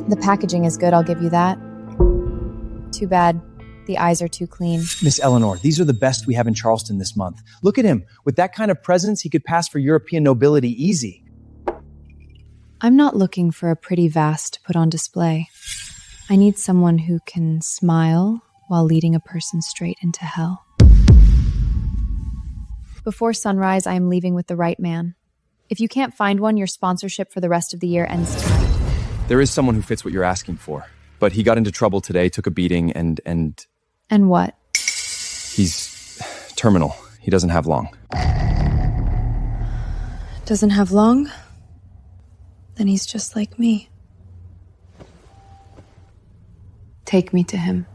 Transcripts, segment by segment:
The packaging is good, I'll give you that. Too bad. The eyes are too clean. Miss Eleanor, these are the best we have in Charleston this month. Look at him. With that kind of presence, he could pass for European nobility easy. I'm not looking for a pretty vase to put on display. I need someone who can smile while leading a person straight into hell. Before sunrise, I am leaving with the right man. If you can't find one, your sponsorship for the rest of the year ends tonight. There is someone who fits what you're asking for. But he got into trouble today, took a beating, and... And what? He's terminal. He doesn't have long. Doesn't have long? Then he's just like me. Take me to him.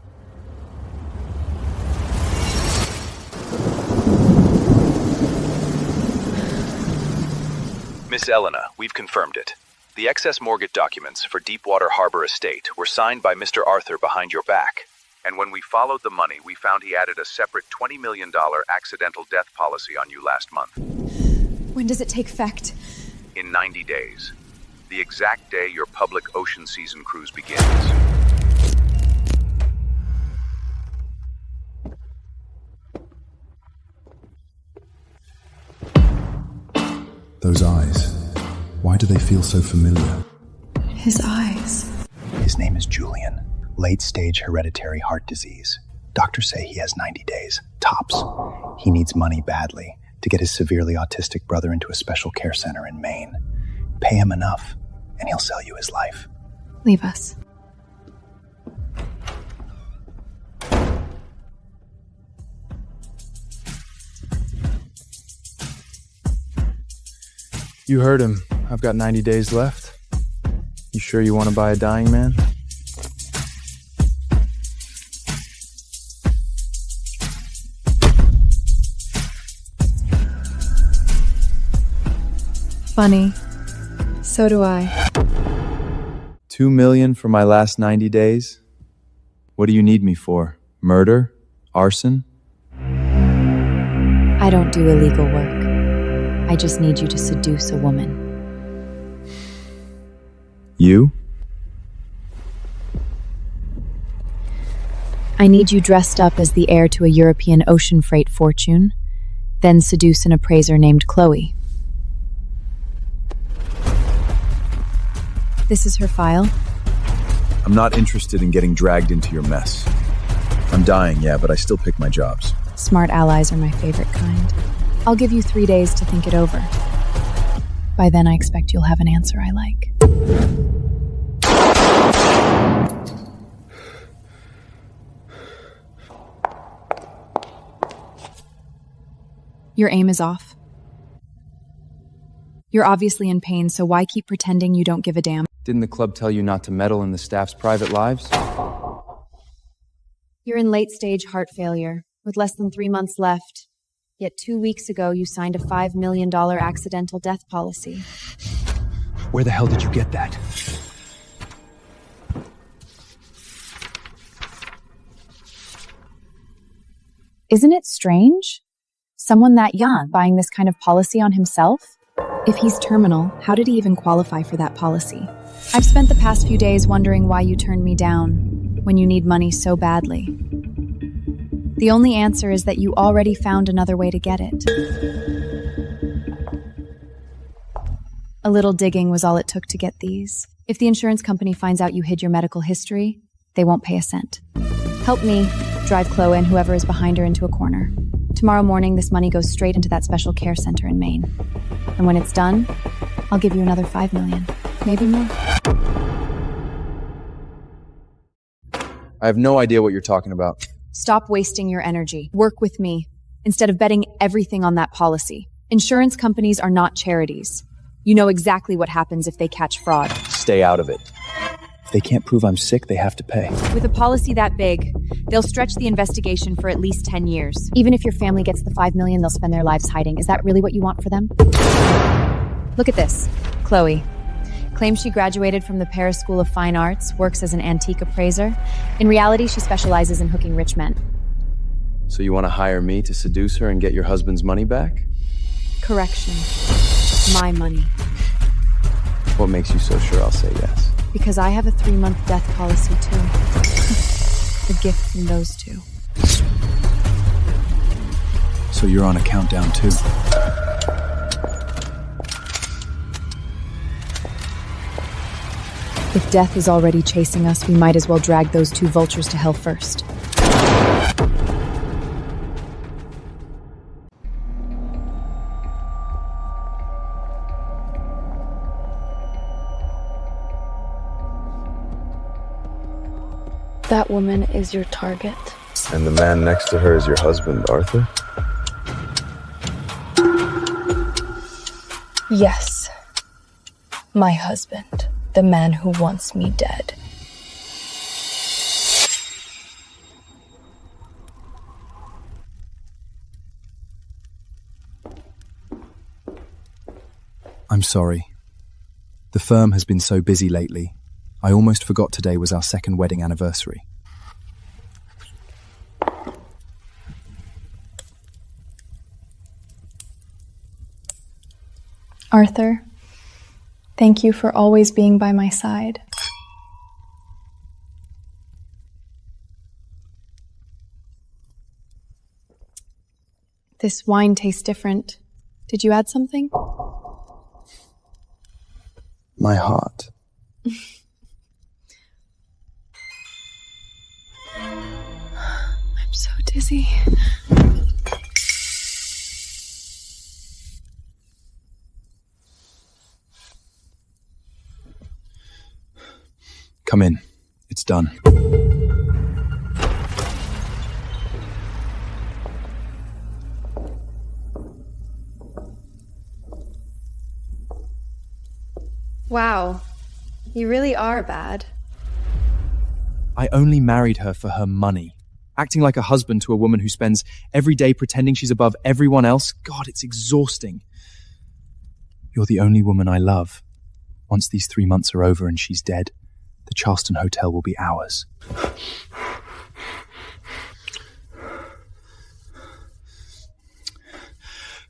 Miss Eleanor, we've confirmed it. The excess mortgage documents for Deepwater Harbor Estate were signed by Mr. Arthur behind your back. And when we followed the money, we found he added a separate $20 million accidental death policy on you last month. When does it take effect? In 90 days. The exact day your public ocean season cruise begins. Those eyes. Why do they feel so familiar? His eyes. His name is Julian. Late-stage hereditary heart disease. Doctors say he has 90 days, tops. He needs money badly to get his severely autistic brother into a special care center in Maine. Pay him enough, and he'll sell you his life. Leave us. You heard him. I've got 90 days left. You sure you want to buy a dying man? Funny. So do I. $2 million for my last 90 days? What do you need me for? Murder? Arson? I don't do illegal work. I just need you to seduce a woman. You? I need you dressed up as the heir to a European ocean freight fortune, then seduce an appraiser named Chloe. This is her file. I'm not interested in getting dragged into your mess. I'm dying, yeah, but I still pick my jobs. Smart allies are my favorite kind. I'll give you 3 days to think it over. By then, I expect you'll have an answer I like. Your aim is off. You're obviously in pain, so why keep pretending you don't give a damn? Didn't the club tell you not to meddle in the staff's private lives? You're in late-stage heart failure, with less than 3 months left. Yet 2 weeks ago, you signed a $5 million accidental death policy. Where the hell did you get that? Isn't it strange? Someone that young buying this kind of policy on himself? If he's terminal, how did he even qualify for that policy? I've spent the past few days wondering why you turned me down when you need money so badly. The only answer is that you already found another way to get it. A little digging was all it took to get these. If the insurance company finds out you hid your medical history, they won't pay a cent. Help me drive Chloe and whoever is behind her into a corner. Tomorrow morning, this money goes straight into that special care center in Maine. And when it's done, I'll give you another $5 million, maybe more. I have no idea what you're talking about. Stop wasting your energy. Work with me, instead of betting everything on that policy. Insurance companies are not charities. You know exactly what happens if they catch fraud. Stay out of it. If they can't prove I'm sick, they have to pay. With a policy that big, they'll stretch the investigation for at least 10 years. Even if your family gets the $5 million, they'll spend their lives hiding. Is that really what you want for them? Look at this. Chloe. Claims she graduated from the Paris School of Fine Arts, works as an antique appraiser. In reality, she specializes in hooking rich men. So you want to hire me to seduce her and get your husband's money back? Correction. My money. What makes you so sure I'll say yes? Because I have a 3-month death policy too. A gift from those two. So you're on a countdown too. If death is already chasing us, we might as well drag those 2 vultures to hell first. That woman is your target. And the man next to her is your husband, Arthur? Yes. My husband. The man who wants me dead. I'm sorry. The firm has been so busy lately. I almost forgot today was our 2nd wedding anniversary. Arthur, thank you for always being by my side. This wine tastes different. Did you add something? My heart. I'm so dizzy. Come in. It's done. Wow. You really are bad. I only married her for her money. Acting like a husband to a woman who spends every day pretending she's above everyone else. God, it's exhausting. You're the only woman I love. Once these 3 months are over and she's dead, the Charleston Hotel will be ours.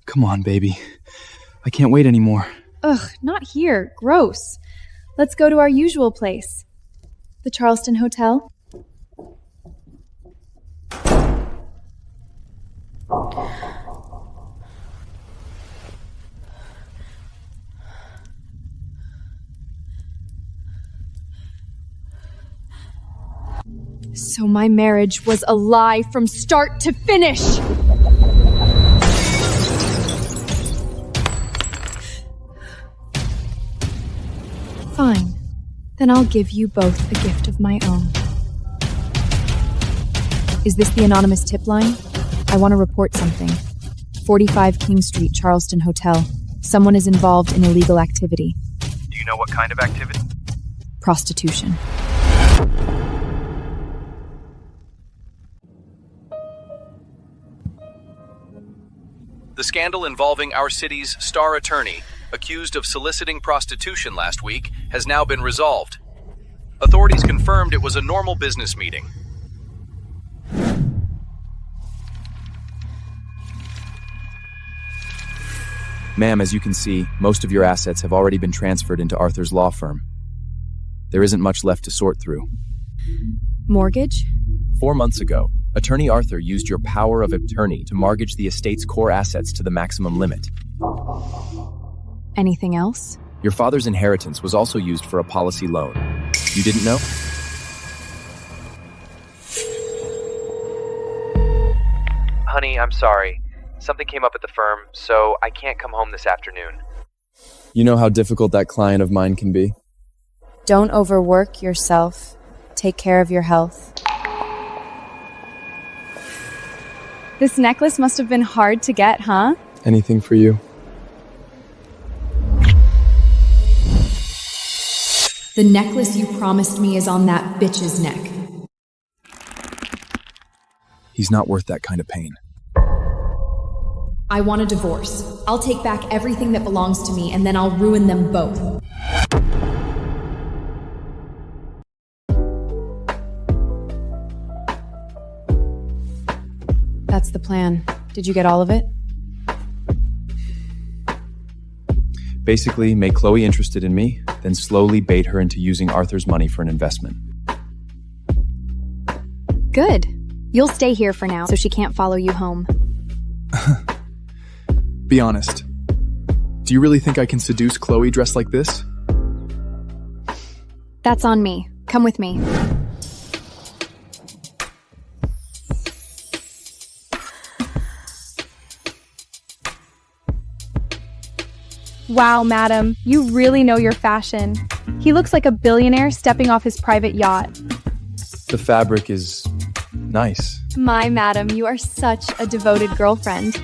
Come on, baby. I can't wait anymore. Ugh, not here. Gross. Let's go to our usual place. The Charleston Hotel. So my marriage was a lie from start to finish! Fine. Then I'll give you both a gift of my own. Is this the anonymous tip line? I want to report something. 45 King Street, Charleston Hotel. Someone is involved in illegal activity. Do you know what kind of activity? Prostitution. The scandal involving our city's star attorney, accused of soliciting prostitution last week, has now been resolved. Authorities confirmed it was a normal business meeting. Ma'am, as you can see, most of your assets have already been transferred into Arthur's law firm. There isn't much left to sort through. Mortgage? 4 months ago, Attorney Arthur used your power of attorney to mortgage the estate's core assets to the maximum limit. Anything else? Your father's inheritance was also used for a policy loan. You didn't know? Honey, I'm sorry. Something came up at the firm, so I can't come home this afternoon. You know how difficult that client of mine can be. Don't overwork yourself. Take care of your health. This necklace must have been hard to get, huh? Anything for you. The necklace you promised me is on that bitch's neck. He's not worth that kind of pain. I want a divorce. I'll take back everything that belongs to me, and then I'll ruin them both. That's the plan. Did you get all of it? Basically, make Chloe interested in me, then slowly bait her into using Arthur's money for an investment. Good. You'll stay here for now so she can't follow you home. Be honest. Do you really think I can seduce Chloe dressed like this? That's on me. Come with me. Wow, madam, you really know your fashion. He looks like a billionaire stepping off his private yacht. The fabric is nice. My madam, you are such a devoted girlfriend.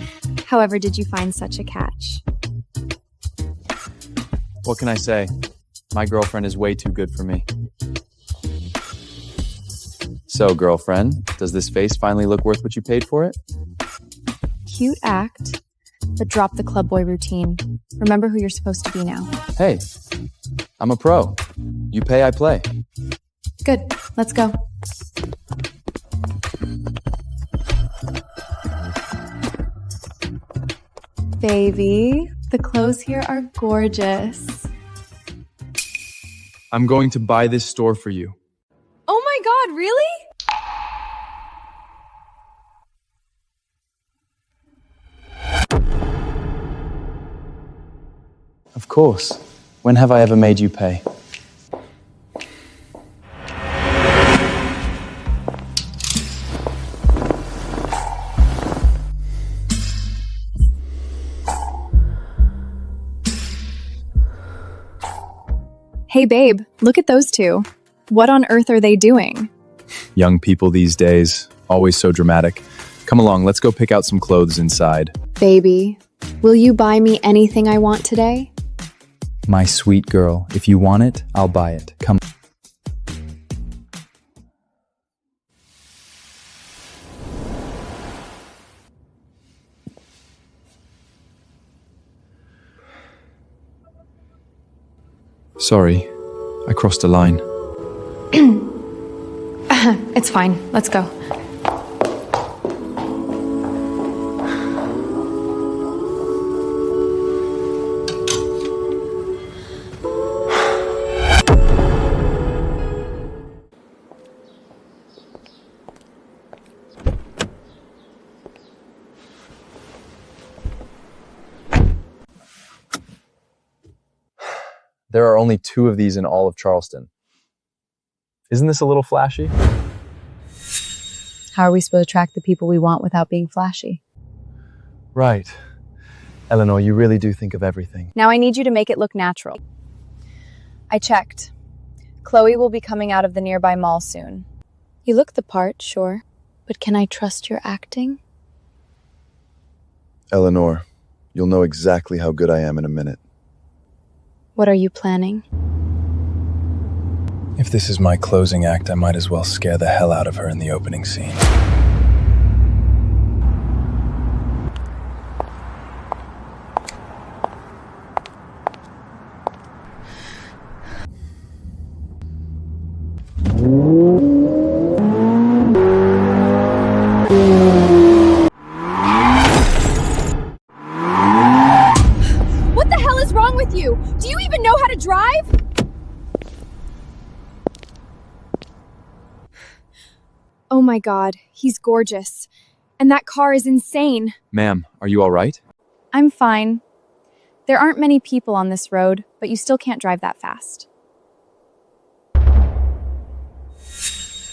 However, did you find such a catch? What can I say? My girlfriend is way too good for me. So, girlfriend, does this face finally look worth what you paid for it? Cute act, but drop the club boy routine. Remember who you're supposed to be now. Hey, I'm a pro. You pay, I play. Good, let's go. Baby, the clothes here are gorgeous. I'm going to buy this store for you. Oh my god, really? Of course. When have I ever made you pay? Hey babe, look at those two. What on earth are they doing? Young people these days, always so dramatic. Come along, let's go pick out some clothes inside. Baby, will you buy me anything I want today? My sweet girl, if you want it, I'll buy it. Come. Sorry, I crossed a line. It's fine, let's go. There are only 2 of these in all of Charleston. Isn't this a little flashy? How are we supposed to attract the people we want without being flashy? Right. Eleanor, you really do think of everything. Now I need you to make it look natural. I checked. Chloe will be coming out of the nearby mall soon. You look the part, sure, but can I trust your acting? Eleanor, you'll know exactly how good I am in a minute. What are you planning? If this is my closing act, I might as well scare the hell out of her in the opening scene. What the hell is wrong with you? Do you even know how to drive? Oh my god, he's gorgeous. And that car is insane. Ma'am, are you all right? I'm fine. There aren't many people on this road, but you still can't drive that fast.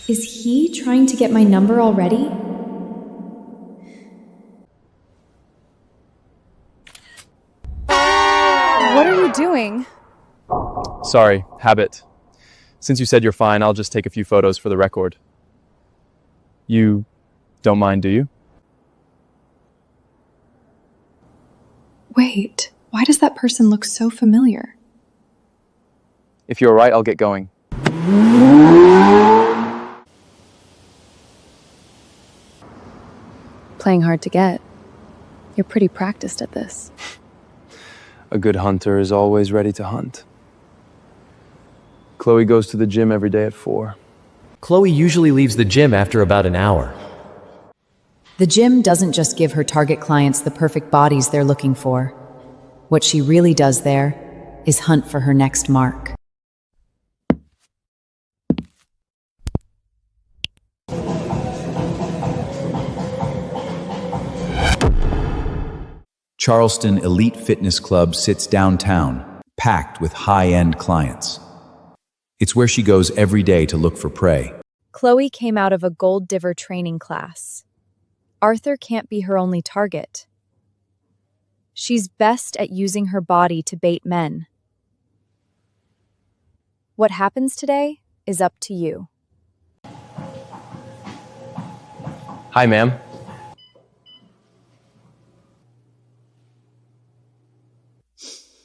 Is he trying to get my number already? What are you doing? Sorry, habit. Since you said you're fine, I'll just take a few photos for the record. You don't mind, do you? Wait, why does that person look so familiar? If you're all right, I'll get going. Playing hard to get. You're pretty practiced at this. A good hunter is always ready to hunt. Chloe goes to the gym every day at 4. Chloe usually leaves the gym after about an hour. The gym doesn't just give her target clients the perfect bodies they're looking for. What she really does there is hunt for her next mark. Charleston Elite Fitness Club sits downtown, packed with high-end clients. It's where she goes every day to look for prey. Chloe came out of a gold diver training class. Arthur can't be her only target. She's best at using her body to bait men. What happens today is up to you. Hi, ma'am.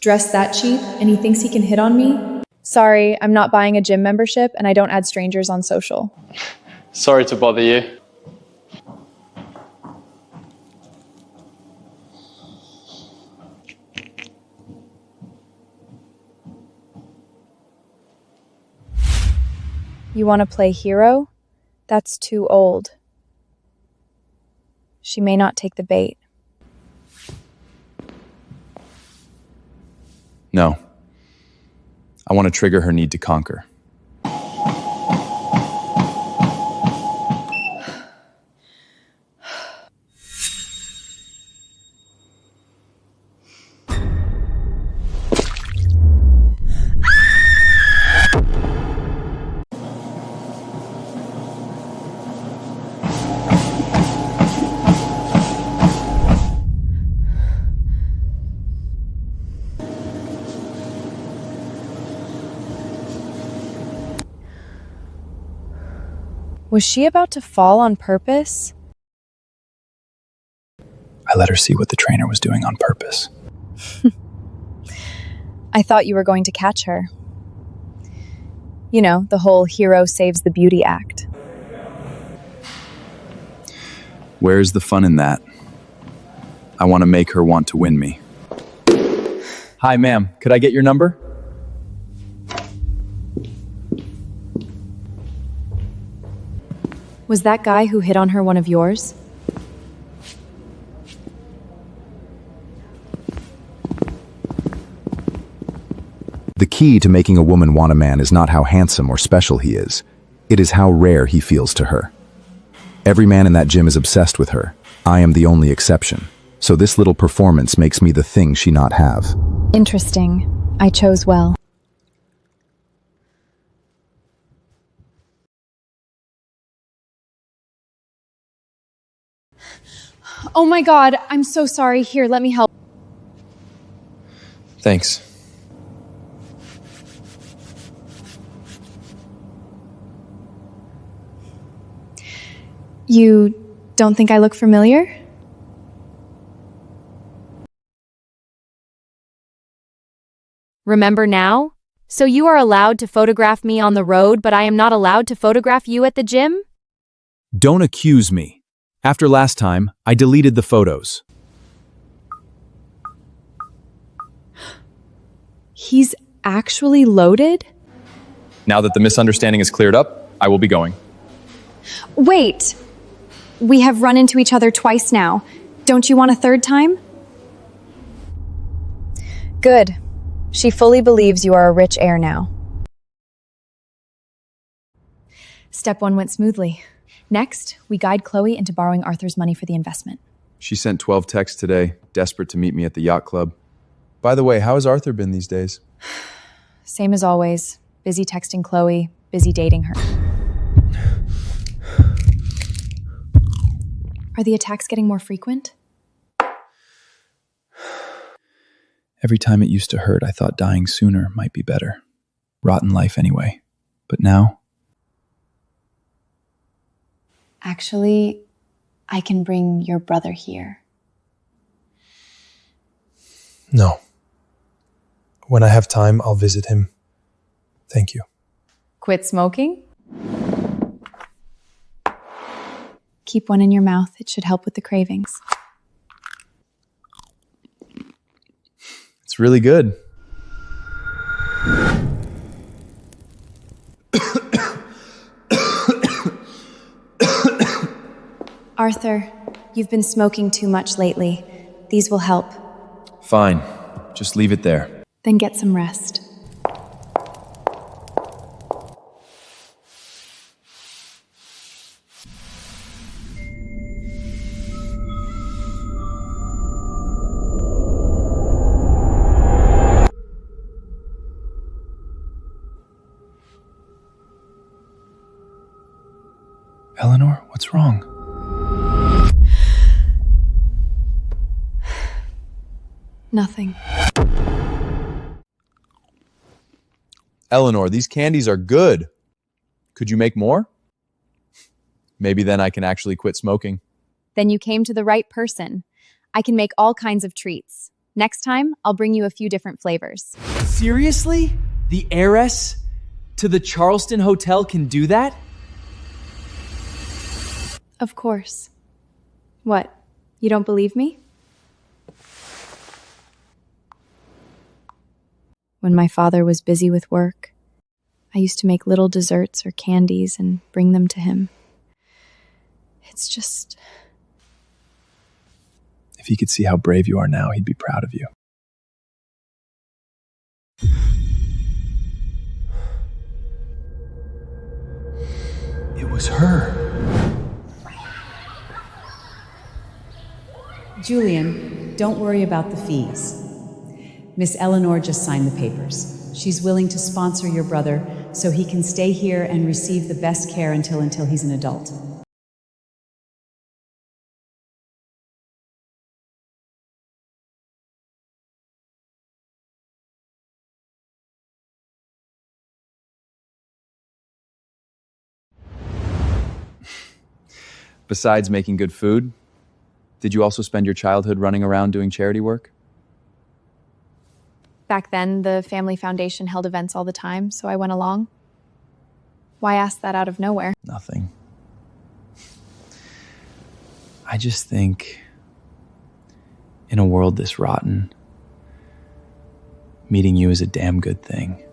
Dressed that cheap, and he thinks he can hit on me? Sorry, I'm not buying a gym membership and I don't add strangers on social. Sorry to bother you. You want to play hero? That's too old. She may not take the bait. No. I want to trigger her need to conquer. Was she about to fall on purpose? I let her see what the trainer was doing on purpose. I thought you were going to catch her. You know, the whole hero saves the beauty act. Where's the fun in that? I want to make her want to win me. Hi, ma'am. Could I get your number? Was that guy who hit on her one of yours? The key to making a woman want a man is not how handsome or special he is. It is how rare he feels to her. Every man in that gym is obsessed with her. I am the only exception. So this little performance makes me the thing she not have. Interesting. I chose well. Oh my God, I'm so sorry. Here, let me help. Thanks. You don't think I look familiar? Remember now? So you are allowed to photograph me on the road, but I am not allowed to photograph you at the gym? Don't accuse me. After last time, I deleted the photos. He's actually loaded? Now that the misunderstanding is cleared up, I will be going. Wait! We have run into each other twice now. Don't you want a third time? Good. She fully believes you are a rich heir now. Step 1 went smoothly. Next, we guide Chloe into borrowing Arthur's money for the investment. She sent 12 texts today, desperate to meet me at the yacht club. By the way, how has Arthur been these days? Same as always. Busy texting Chloe, busy dating her. Are the attacks getting more frequent? Every time it used to hurt, I thought dying sooner might be better. Rotten life anyway. But now... Actually, I can bring your brother here. No. When I have time, I'll visit him. Thank you. Quit smoking? Keep one in your mouth. It should help with the cravings. It's really good. Arthur, you've been smoking too much lately. These will help. Fine. Just leave it there. Then get some rest. Eleanor, what's wrong? Nothing. Eleanor, these candies are good. Could you make more? Maybe then I can actually quit smoking. Then you came to the right person. I can make all kinds of treats. Next time, I'll bring you a few different flavors. Seriously? The heiress to the Charleston Hotel can do that? Of course. What? You don't believe me? When my father was busy with work, I used to make little desserts or candies and bring them to him. It's just... If he could see how brave you are now, he'd be proud of you. It was her. Julian, don't worry about the fees. Miss Eleanor just signed the papers. She's willing to sponsor your brother so he can stay here and receive the best care until he's an adult. Besides making good food, did you also spend your childhood running around doing charity work? Back then, the family foundation held events all the time, so I went along. Why ask that out of nowhere? Nothing. I just think, in a world this rotten, meeting you is a damn good thing.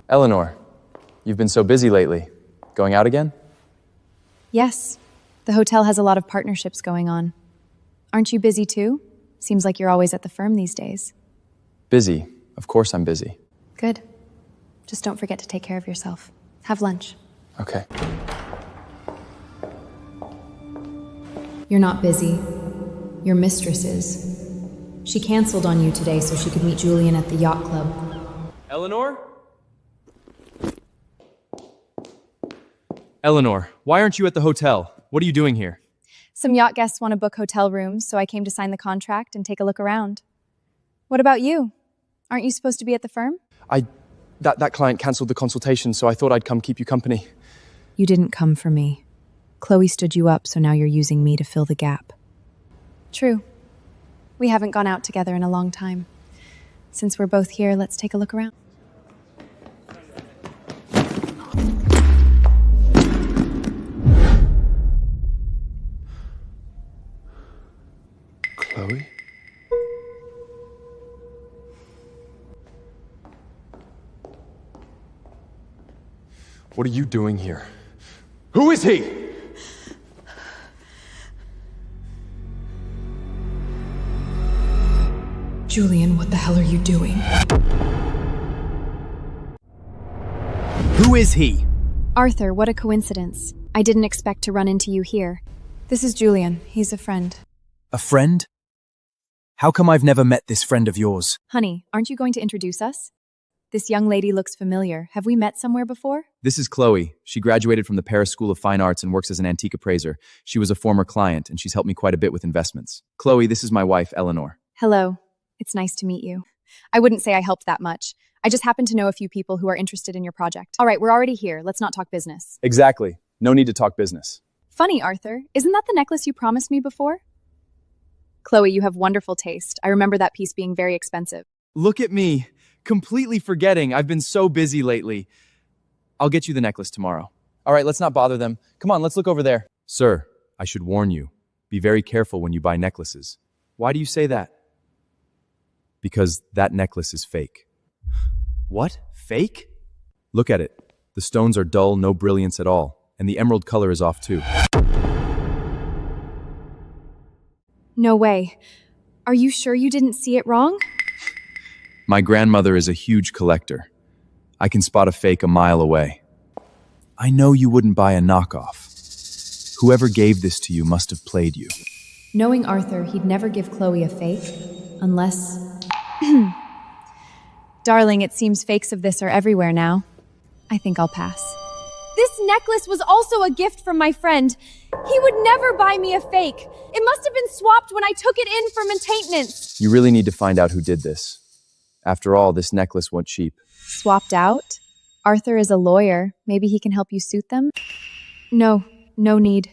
Eleanor, you've been so busy lately. Going out again? Yes, the hotel has a lot of partnerships going on. Aren't you busy too? Seems like you're always at the firm these days. Busy. Of course I'm busy. Good. Just don't forget to take care of yourself. Have lunch. Okay. You're not busy. Your mistress is. She canceled on you today so she could meet Julian at the yacht club. Eleanor? Eleanor, why aren't you at the hotel? What are you doing here? Some yacht guests want to book hotel rooms, so I came to sign the contract and take a look around. What about you? Aren't you supposed to be at the firm? That client canceled the consultation, so I thought I'd come keep you company. You didn't come for me. Chloe stood you up, so now you're using me to fill the gap. True. We haven't gone out together in a long time. Since we're both here, let's take a look around. Chloe? What are you doing here? Who is he? Julian, what the hell are you doing? Who is he? Arthur, what a coincidence. I didn't expect to run into you here. This is Julian. He's a friend. A friend? How come I've never met this friend of yours? Honey, aren't you going to introduce us? This young lady looks familiar. Have we met somewhere before? This is Chloe. She graduated from the Paris School of Fine Arts and works as an antique appraiser. She was a former client, and she's helped me quite a bit with investments. Chloe, this is my wife, Eleanor. Hello. It's nice to meet you. I wouldn't say I helped that much. I just happen to know a few people who are interested in your project. All right, we're already here. Let's not talk business. Exactly. No need to talk business. Funny, Arthur. Isn't that the necklace you promised me before? Chloe, you have wonderful taste. I remember that piece being very expensive. Look at me. Completely forgetting. I've been so busy lately. I'll get you the necklace tomorrow. All right, let's not bother them. Come on, let's look over there. Sir, I should warn you. Be very careful when you buy necklaces. Why do you say that? Because that necklace is fake. What? Fake? Look at it. The stones are dull, no brilliance at all. And the emerald color is off too. No way. Are you sure you didn't see it wrong? My grandmother is a huge collector. I can spot a fake a mile away. I know you wouldn't buy a knockoff. Whoever gave this to you must have played you. Knowing Arthur, he'd never give Chloe a fake, unless... Darling, it seems fakes of this are everywhere now. I think I'll pass. This necklace was also a gift from my friend. He would never buy me a fake. It must have been swapped when I took it in for maintenance. You really need to find out who did this. After all, this necklace went cheap. Swapped out? Arthur is a lawyer. Maybe he can help you suit them? No need.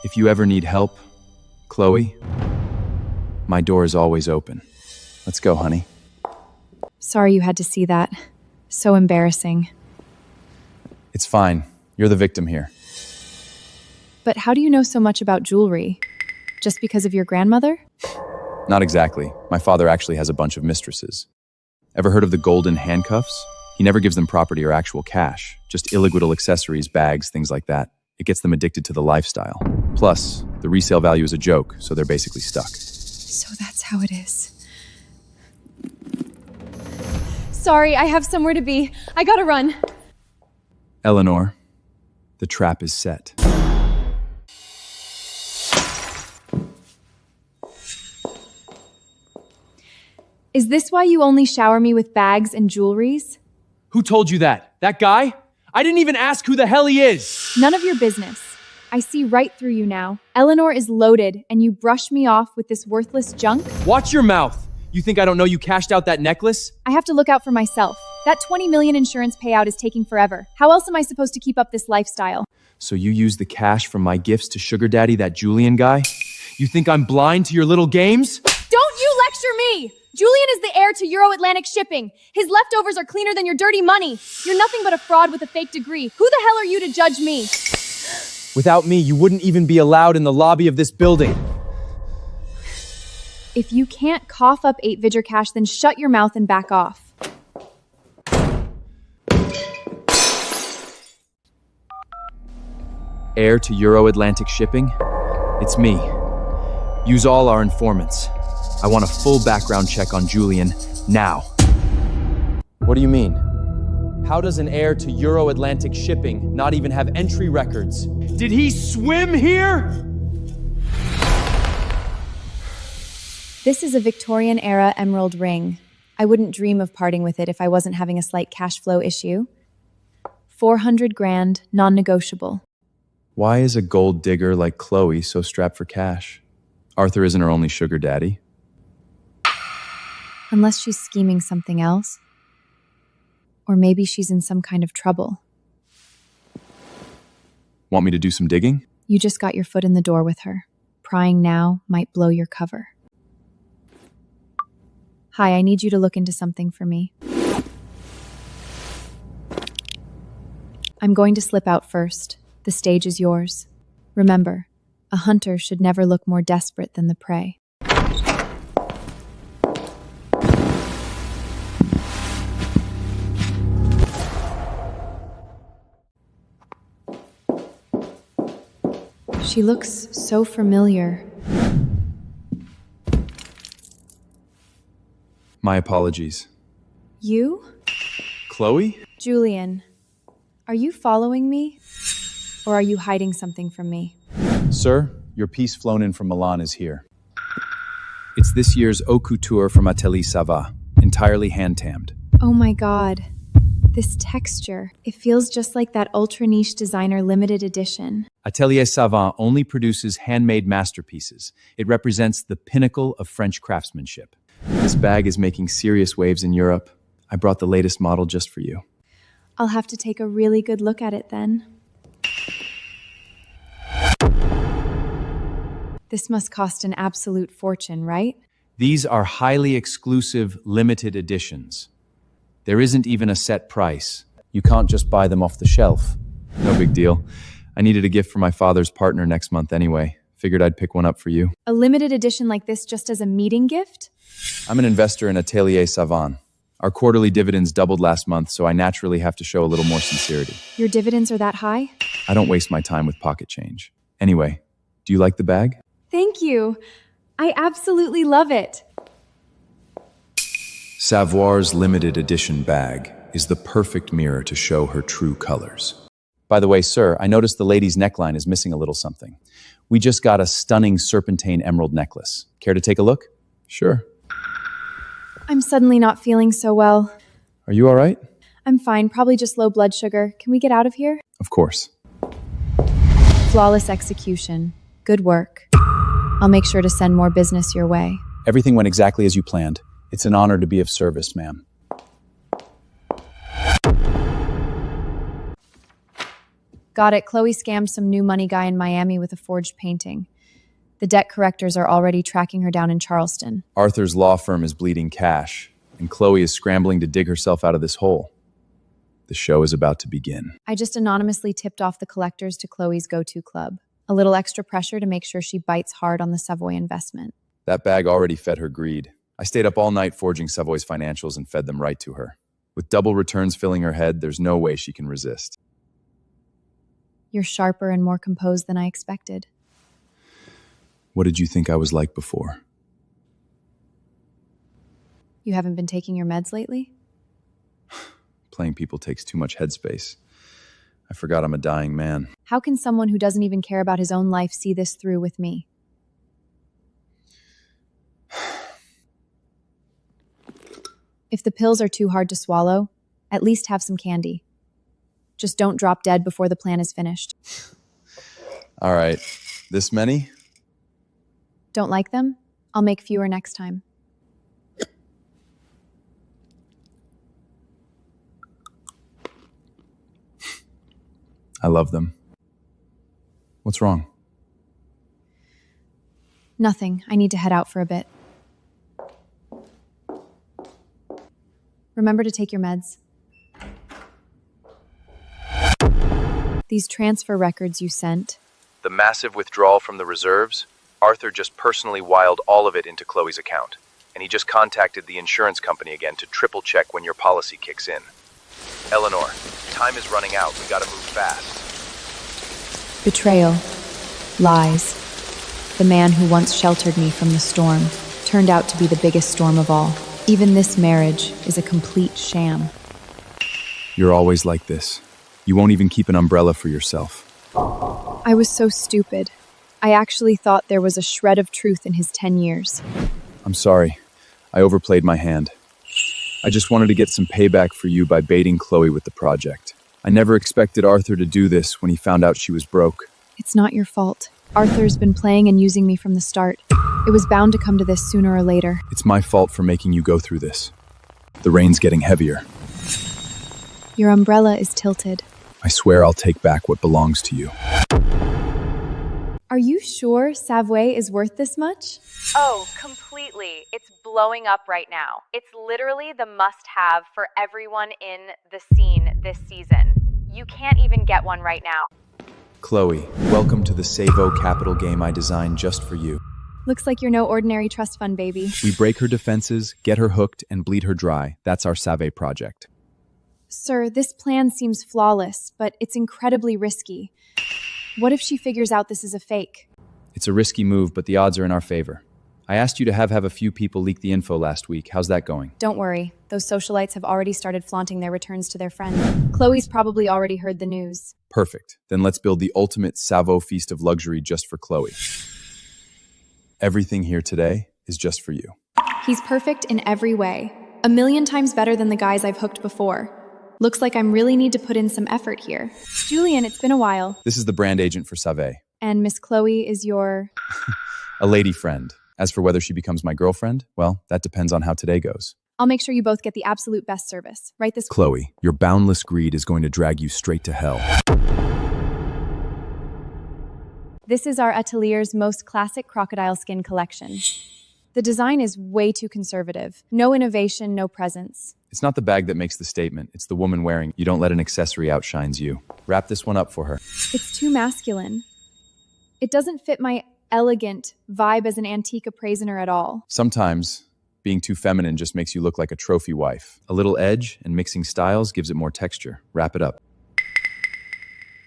If you ever need help, Chloe, my door is always open. Let's go, honey. Sorry you had to see that. So embarrassing. It's fine. You're the victim here. But how do you know so much about jewelry? Just because of your grandmother? Not exactly. My father actually has a bunch of mistresses. Ever heard of the golden handcuffs? He never gives them property or actual cash, just illiquidal accessories, bags, things like that. It gets them addicted to the lifestyle. Plus, the resale value is a joke, so they're basically stuck. So that's how it is. Sorry, I have somewhere to be. I gotta run. Eleanor, the trap is set. Is this why you only shower me with bags and jewelries? Who told you that? That guy? I didn't even ask who the hell he is. None of your business. I see right through you now. Eleanor is loaded, and you brush me off with this worthless junk? Watch your mouth. You think I don't know you cashed out that necklace? I have to look out for myself. That $20 million insurance payout is taking forever. How else am I supposed to keep up this lifestyle? So you use the cash from my gifts to sugar daddy that Julian guy? You think I'm blind to your little games? Don't you lecture me! Julian is the heir to Euro-Atlantic shipping. His leftovers are cleaner than your dirty money. You're nothing but a fraud with a fake degree. Who the hell are you to judge me? Without me, you wouldn't even be allowed in the lobby of this building. If you can't cough up 8 Vidger cash, then shut your mouth and back off. Heir to Euro-Atlantic shipping? It's me. Use all our informants. I want a full background check on Julian, now. What do you mean? How does an heir to Euro-Atlantic shipping not even have entry records? Did he swim here? This is a Victorian-era emerald ring. I wouldn't dream of parting with it if I wasn't having a slight cash flow issue. 400 grand, non-negotiable. Why is a gold digger like Chloe so strapped for cash? Arthur isn't her only sugar daddy. Unless she's scheming something else. Or maybe she's in some kind of trouble. Want me to do some digging? You just got your foot in the door with her. Prying now might blow your cover. Hi, I need you to look into something for me. I'm going to slip out first. The stage is yours. Remember, a hunter should never look more desperate than the prey. She looks so familiar. My apologies. You? Chloe? Julian, are you following me? Or are you hiding something from me? Sir, your piece flown in from Milan is here. It's this year's haute couture from Atelier Sava, entirely hand-tammed. Oh my god. This texture. It feels just like that ultra-niche designer limited edition. Atelier Savant only produces handmade masterpieces. It represents the pinnacle of French craftsmanship. This bag is making serious waves in Europe. I brought the latest model just for you. I'll have to take a really good look at it then. This must cost an absolute fortune, right? These are highly exclusive, limited editions. There isn't even a set price. You can't just buy them off the shelf. No big deal. I needed a gift for my father's partner next month anyway. Figured I'd pick one up for you. A limited edition like this just as a meeting gift? I'm an investor in Atelier Savant. Our quarterly dividends doubled last month, so I naturally have to show a little more sincerity. Your dividends are that high? I don't waste my time with pocket change. Anyway, do you like the bag? Thank you. I absolutely love it. Savoir's limited edition bag is the perfect mirror to show her true colors. By the way, sir, I noticed the lady's neckline is missing a little something. We just got a stunning serpentine emerald necklace. Care to take a look? Sure. I'm suddenly not feeling so well. Are you all right? I'm fine, probably just low blood sugar. Can we get out of here? Of course. Flawless execution. Good work. I'll make sure to send more business your way. Everything went exactly as you planned. It's an honor to be of service, ma'am. Got it. Chloe scammed some new money guy in Miami with a forged painting. The debt correctors are already tracking her down in Charleston. Arthur's law firm is bleeding cash, and Chloe is scrambling to dig herself out of this hole. The show is about to begin. I just anonymously tipped off the collectors to Chloe's go-to club. A little extra pressure to make sure she bites hard on the Savoy investment. That bag already fed her greed. I stayed up all night forging Savoy's financials and fed them right to her. With double returns filling her head, there's no way she can resist. You're sharper and more composed than I expected. What did you think I was like before? You haven't been taking your meds lately? Playing people takes too much headspace. I forgot I'm a dying man. How can someone who doesn't even care about his own life see this through with me? If the pills are too hard to swallow, at least have some candy. Just don't drop dead before the plan is finished. All right. This many? Don't like them? I'll make fewer next time. I love them. What's wrong? Nothing. I need to head out for a bit. Remember to take your meds. These transfer records you sent. The massive withdrawal from the reserves? Arthur just personally wiled all of it into Chloe's account. And he just contacted the insurance company again to triple check when your policy kicks in. Eleanor, time is running out. We gotta move fast. Betrayal. Lies. The man who once sheltered me from the storm turned out to be the biggest storm of all. Even this marriage is a complete sham. You're always like this. You won't even keep an umbrella for yourself. I was so stupid. I actually thought there was a shred of truth in his 10 years. I'm sorry. I overplayed my hand. I just wanted to get some payback for you by baiting Chloe with the project. I never expected Arthur to do this when he found out she was broke. It's not your fault. Arthur's been playing and using me from the start. It was bound to come to this sooner or later. It's my fault for making you go through this. The rain's getting heavier. Your umbrella is tilted. I swear I'll take back what belongs to you. Are you sure Savoy is worth this much? Oh, completely. It's blowing up right now. It's literally the must-have for everyone in the scene this season. You can't even get one right now. Chloe, welcome to the Savo capital game I designed just for you. Looks like you're no ordinary trust fund baby. We break her defenses, get her hooked, and bleed her dry. That's our Save project. Sir, this plan seems flawless, but it's incredibly risky. What if she figures out this is a fake? It's a risky move, but the odds are in our favor. I asked you to have a few people leak the info last week. How's that going? Don't worry. Those socialites have already started flaunting their returns to their friend. Chloe's probably already heard the news. Perfect. Then let's build the ultimate Savo feast of luxury just for Chloe. Everything here today is just for you. He's perfect in every way. 1,000,000 times better than the guys I've hooked before. Looks like I really need to put in some effort here. Julian, it's been a while. This is the brand agent for Save. And Miss Chloe is your... A lady friend. As for whether she becomes my girlfriend, well, that depends on how today goes. I'll make sure you both get the absolute best service. Right this... Chloe, your boundless greed is going to drag you straight to hell. This is our atelier's most classic crocodile skin collection. The design is way too conservative. No innovation, no presence. It's not the bag that makes the statement. It's the woman wearing. You don't let an accessory outshines you. Wrap this one up for her. It's too masculine. It doesn't fit my elegant vibe as an antique appraiser at all. Sometimes, being too feminine just makes you look like a trophy wife. A little edge and mixing styles gives it more texture. Wrap it up.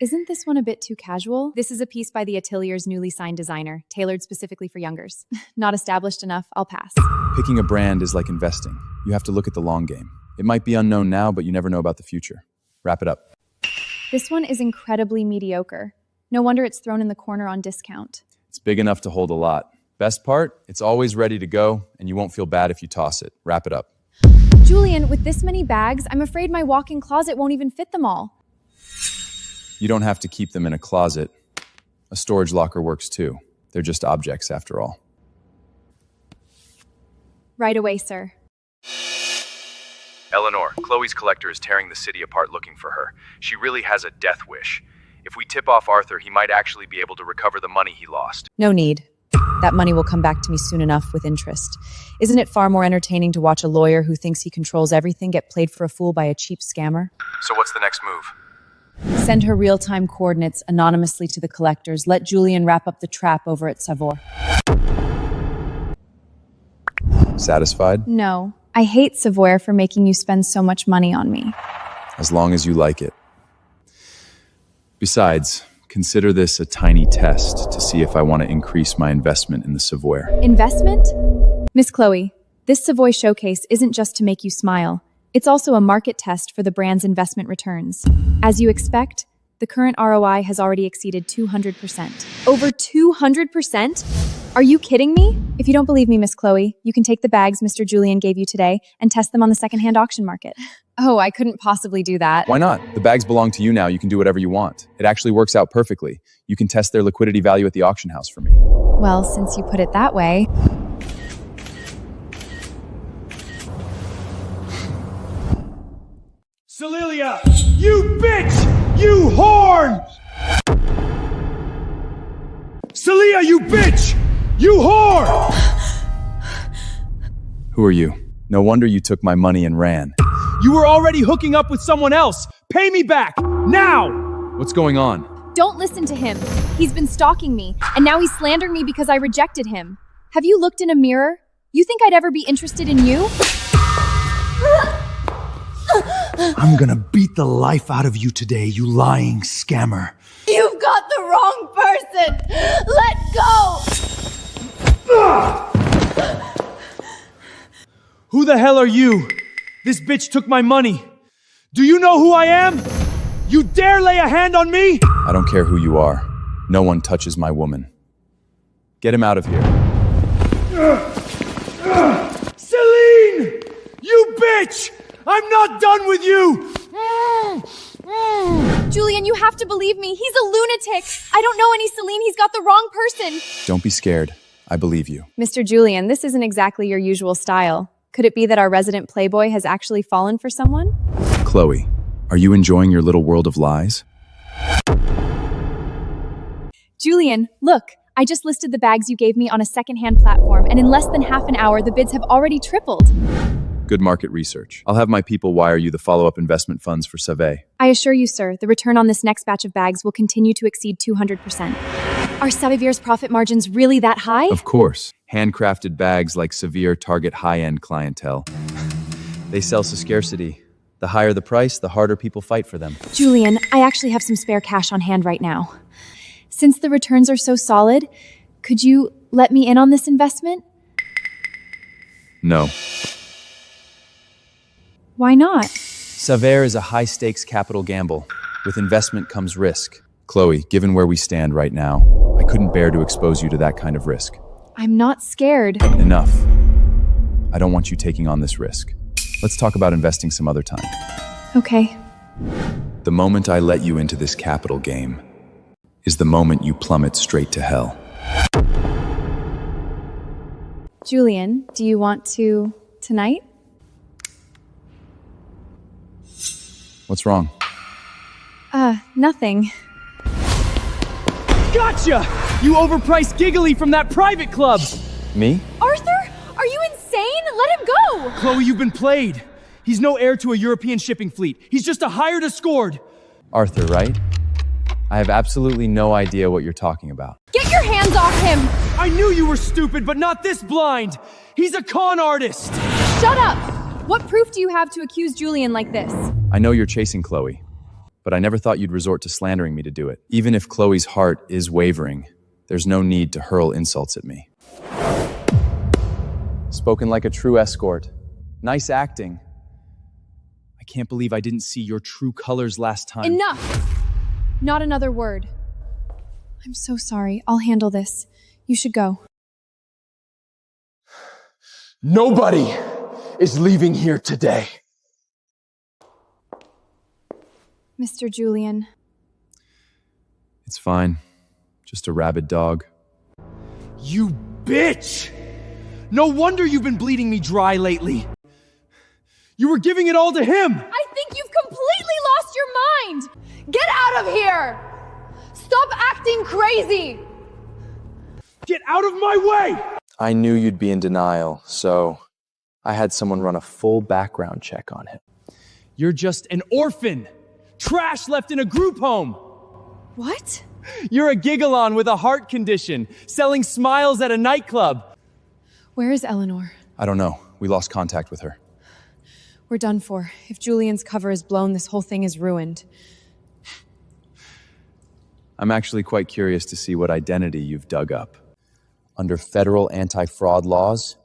Isn't this one a bit too casual? This is a piece by the Atelier's newly signed designer, tailored specifically for youngers. Not established enough, I'll pass. Picking a brand is like investing. You have to look at the long game. It might be unknown now, but you never know about the future. Wrap it up. This one is incredibly mediocre. No wonder it's thrown in the corner on discount. It's big enough to hold a lot. Best part, it's always ready to go, and you won't feel bad if you toss it. Wrap it up. Julian, with this many bags, I'm afraid my walk-in closet won't even fit them all. You don't have to keep them in a closet. A storage locker works too. They're just objects after all. Right away, sir. Eleanor, Chloe's collector is tearing the city apart looking for her. She really has a death wish. If we tip off Arthur, he might actually be able to recover the money he lost. No need. That money will come back to me soon enough with interest. Isn't it far more entertaining to watch a lawyer who thinks he controls everything get played for a fool by a cheap scammer? So what's the next move? Send her real-time coordinates anonymously to the collectors. Let Julian wrap up the trap over at Savoy. Satisfied? No. I hate Savoy for making you spend so much money on me. As long as you like it. Besides, consider this a tiny test to see if I want to increase my investment in the Savoy. Investment? Miss Chloe, this Savoy showcase isn't just to make you smile. It's also a market test for the brand's investment returns. As you expect, the current ROI has already exceeded 200%. Over 200%? Are you kidding me? If you don't believe me, Miss Chloe, you can take the bags Mr. Julian gave you today and test them on the secondhand auction market. Oh, I couldn't possibly do that. Why not? The bags belong to you now. You can do whatever you want. It actually works out perfectly. You can test their liquidity value at the auction house for me. Well, since you put it that way... Cecilia, you bitch! You whore! Celia, you bitch! You whore! Who are you? No wonder you took my money and ran. You were already hooking up with someone else! Pay me back! Now! What's going on? Don't listen to him. He's been stalking me, and now he's slandering me because I rejected him. Have you looked in a mirror? You think I'd ever be interested in you? I'm gonna beat the life out of you today, you lying scammer. You've got the wrong person! Let go! Who the hell are you? This bitch took my money. Do you know who I am? You dare lay a hand on me? I don't care who you are. No one touches my woman. Get him out of here. Celine! You bitch! I'm not done with you! Julian, you have to believe me. He's a lunatic. I don't know any Celine. He's got the wrong person. Don't be scared. I believe you. Mr. Julian, this isn't exactly your usual style. Could it be that our resident playboy has actually fallen for someone? Chloe, are you enjoying your little world of lies? Julian, look. I just listed the bags you gave me on a secondhand platform, and in less than half an hour, the bids have already tripled. Good market research. I'll have my people wire you the follow-up investment funds for Save. I assure you, sir, the return on this next batch of bags will continue to exceed 200%. Are Savier's profit margins really that high? Of course. Handcrafted bags like Sevier target high-end clientele. They sell to scarcity. The higher the price, the harder people fight for them. Julian, I actually have some spare cash on hand right now. Since the returns are so solid, could you let me in on this investment? No. Why not? Saver is a high-stakes capital gamble. With investment comes risk. Chloe, given where we stand right now, I couldn't bear to expose you to that kind of risk. I'm not scared. Enough. I don't want you taking on this risk. Let's talk about investing some other time. Okay. The moment I let you into this capital game is the moment you plummet straight to hell. Julian, do you want to tonight? What's wrong? Nothing. Gotcha! You overpriced Giggly from that private club! Me? Arthur? Are you insane? Let him go! Chloe, you've been played. He's no heir to a European shipping fleet. He's just a hired escort. Arthur, right? I have absolutely no idea what you're talking about. Get your hands off him! I knew you were stupid, but not this blind. He's a con artist. Shut up! What proof do you have to accuse Julian like this? I know you're chasing Chloe, but but I never thought you'd resort to slandering me to do it. Even if Chloe's heart is wavering, there's no need to hurl insults at me. Spoken like a true escort. Nice acting. I can't believe I didn't see your true colors last time. Enough! Not another word. I'm so sorry. I'll handle this. You should go. Nobody is leaving here today. Mr. Julian. It's fine. Just a rabid dog. You bitch! No wonder you've been bleeding me dry lately. You were giving it all to him! I think you've completely lost your mind! Get out of here! Stop acting crazy! Get out of my way! I knew you'd be in denial, so I had someone run a full background check on him. You're just an orphan! Trash left in a group home! What? You're a gigalon with a heart condition, selling smiles at a nightclub. Where is Eleanor? I don't know. We lost contact with her. We're done for. If Julian's cover is blown, this whole thing is ruined. I'm actually quite curious to see what identity you've dug up. Under federal anti-fraud laws,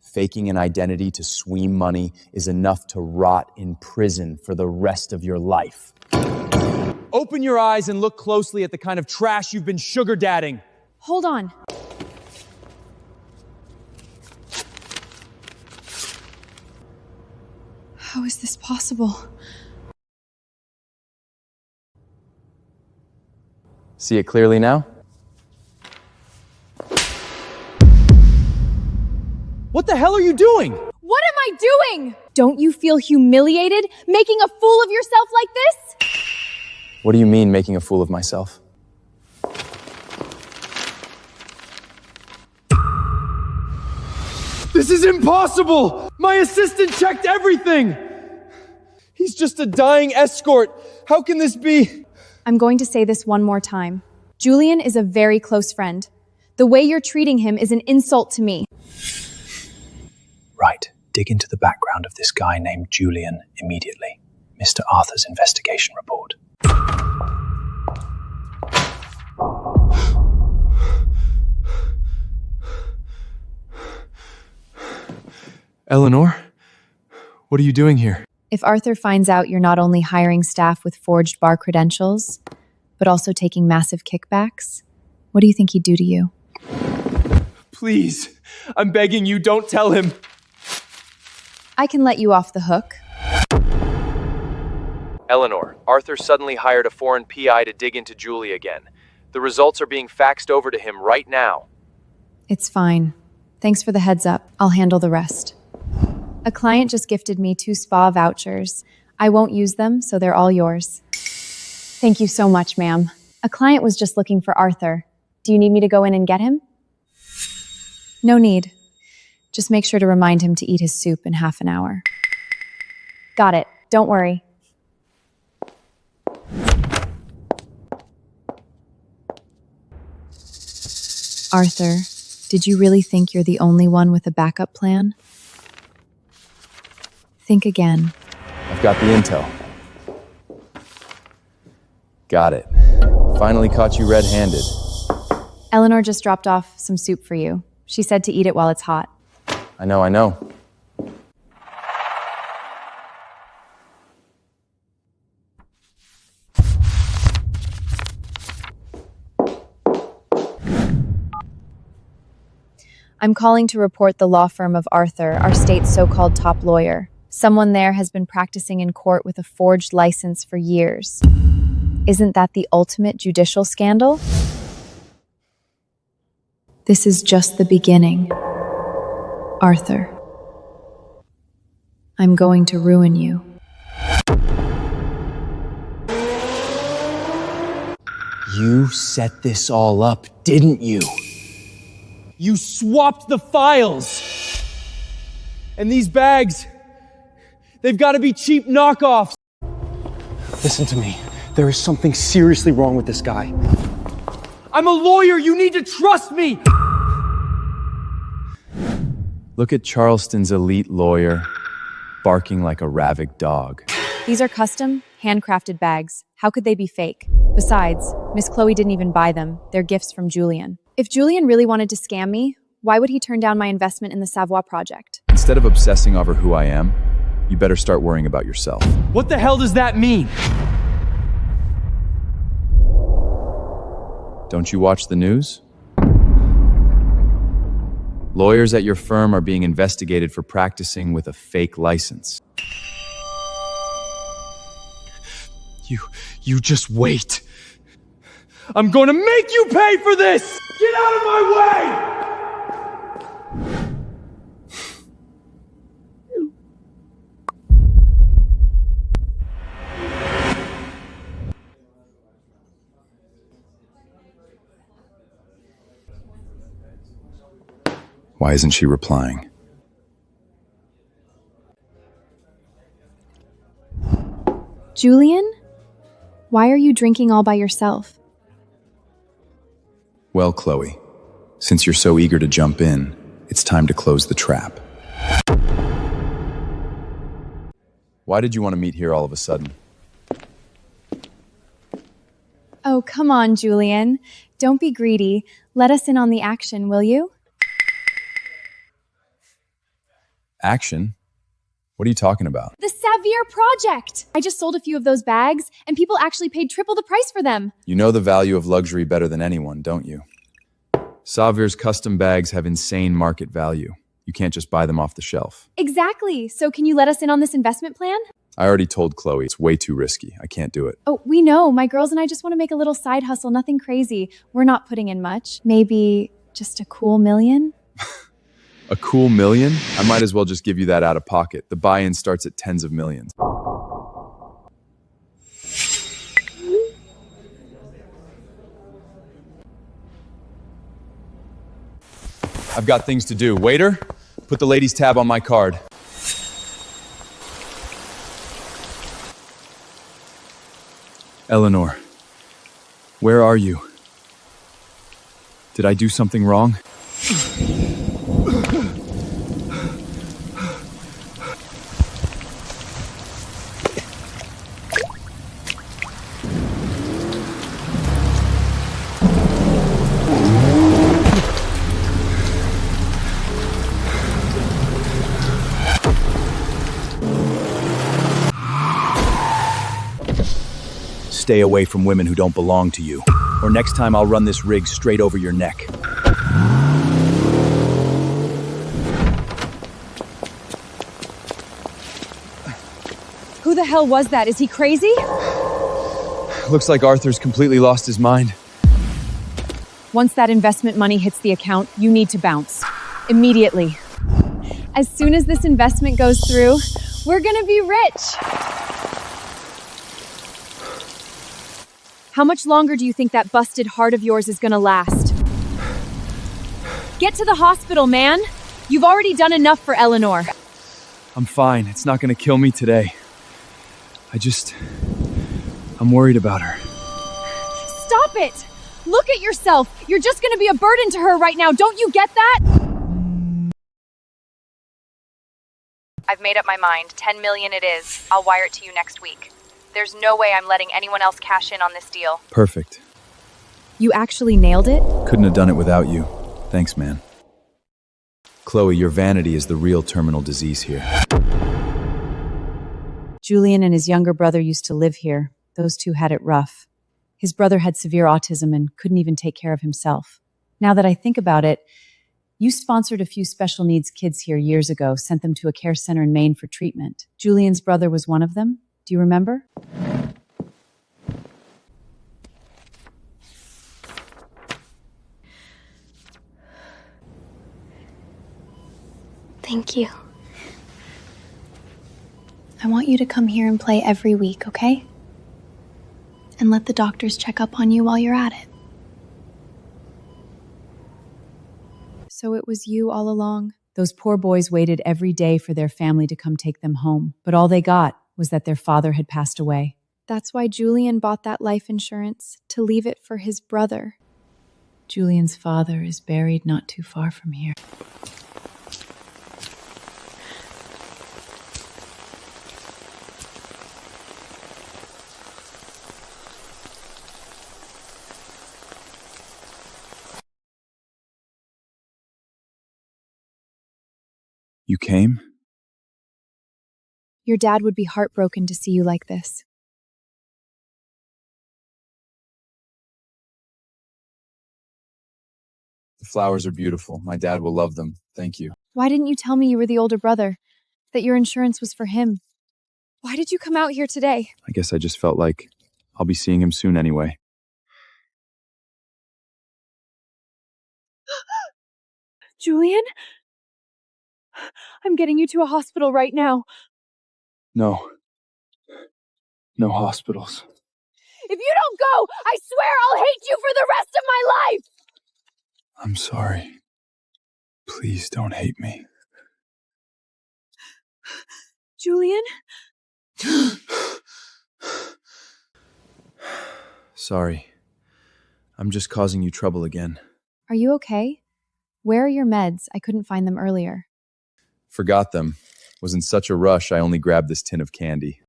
faking an identity to sweem money is enough to rot in prison for the rest of your life. Open your eyes and look closely at the kind of trash you've been sugar dadding. Hold on. How is this possible? See it clearly now? What the hell are you doing? What am I doing? Don't you feel humiliated making a fool of yourself like this? What do you mean, making a fool of myself? This is impossible! My assistant checked everything! He's just a dying escort. How can this be? I'm going to say this one more time. Julian is a very close friend. The way you're treating him is an insult to me. Right. Dig into the background of this guy named Julian immediately. Mr. Arthur's investigation report. Eleanor? What are you doing here? If Arthur finds out you're not only hiring staff with forged bar credentials, but also taking massive kickbacks, what do you think he'd do to you? Please, I'm begging you, don't tell him. I can let you off the hook. Eleanor, Arthur suddenly hired a foreign PI to dig into Julie again. The results are being faxed over to him right now. It's fine. Thanks for the heads up. I'll handle the rest. A client just gifted me 2 spa vouchers. I won't use them, so they're all yours. Thank you so much, ma'am. A client was just looking for Arthur. Do you need me to go in and get him? No need. Just make sure to remind him to eat his soup in half an hour. Got it. Don't worry. Arthur, did you really think you're the only one with a backup plan? Think again. I've got the intel. Got it. Finally caught you red-handed. Eleanor just dropped off some soup for you. She said to eat it while it's hot. I know. I'm calling to report the law firm of Arthur, our state's so-called top lawyer. Someone there has been practicing in court with a forged license for years. Isn't that the ultimate judicial scandal? This is just the beginning. Arthur, I'm going to ruin you. You set this all up, didn't you? You swapped the files! And these bags, they've got to be cheap knockoffs! Listen to me. There is something seriously wrong with this guy. I'm a lawyer! You need to trust me! Look at Charleston's elite lawyer, barking like a rabid dog. These are custom, handcrafted bags. How could they be fake? Besides, Miss Chloe didn't even buy them. They're gifts from Julian. If Julian really wanted to scam me, why would he turn down my investment in the Savoy project? Instead of obsessing over who I am, you better start worrying about yourself. What the hell does that mean? Don't you watch the news? Lawyers at your firm are being investigated for practicing with a fake license. You just wait. I'm going to make you pay for this! Get out of my way! Why isn't she replying? Julian? Why are you drinking all by yourself? Well, Chloe, since you're so eager to jump in, it's time to close the trap. Why did you want to meet here all of a sudden? Oh, come on, Julian. Don't be greedy. Let us in on the action, will you? Action? What are you talking about? The Xavier project! I just sold a few of those bags, and people actually paid triple the price for them. You know the value of luxury better than anyone, don't you? Xavier's custom bags have insane market value. You can't just buy them off the shelf. Exactly. So can you let us in on this investment plan? I already told Chloe it's way too risky. I can't do it. Oh, we know. My girls and I just want to make a little side hustle, nothing crazy. We're not putting in much. Maybe just a cool million? A cool million? I might as well just give you that out of pocket. The buy-in starts at tens of millions. I've got things to do. Waiter, put the ladies' tab on my card. Eleanor, where are you? Did I do something wrong? Stay away from women who don't belong to you, or next time I'll run this rig straight over your neck. Who the hell was that? Is he crazy? Looks like Arthur's completely lost his mind. Once that investment money hits the account, you need to bounce. Immediately. As soon as this investment goes through, we're gonna be rich. How much longer do you think that busted heart of yours is gonna last? Get to the hospital, man! You've already done enough for Eleanor. I'm fine. It's not gonna kill me today. I'm worried about her. Stop it! Look at yourself! You're just gonna be a burden to her right now, don't you get that? I've made up my mind. 10 million it is. I'll wire it to you next week. There's no way I'm letting anyone else cash in on this deal. Perfect. You actually nailed it? Couldn't have done it without you. Thanks, man. Chloe, your vanity is the real terminal disease here. Julian and his younger brother used to live here. Those two had it rough. His brother had severe autism and couldn't even take care of himself. Now that I think about it, you sponsored a few special needs kids here years ago, sent them to a care center in Maine for treatment. Julian's brother was one of them. Do you remember? Thank you. I want you to come here and play every week, okay? And let the doctors check up on you while you're at it. So it was you all along? Those poor boys waited every day for their family to come take them home, but all they got was that their father had passed away. That's why Julian bought that life insurance, to leave it for his brother. Julian's father is buried not too far from here. came? Your dad would be heartbroken to see you like this. The flowers are beautiful. My dad will love them. Thank you. Why didn't you tell me you were the older brother? That your insurance was for him? Why did you come out here today? I guess I just felt like I'll be seeing him soon anyway. Julian? I'm getting you to a hospital right now. No. No hospitals. If you don't go, I swear I'll hate you for the rest of my life! I'm sorry. Please don't hate me. Julian? Sorry. I'm just causing you trouble again. Are you okay? Where are your meds? I couldn't find them earlier. Forgot them. Was in such a rush, I only grabbed this tin of candy.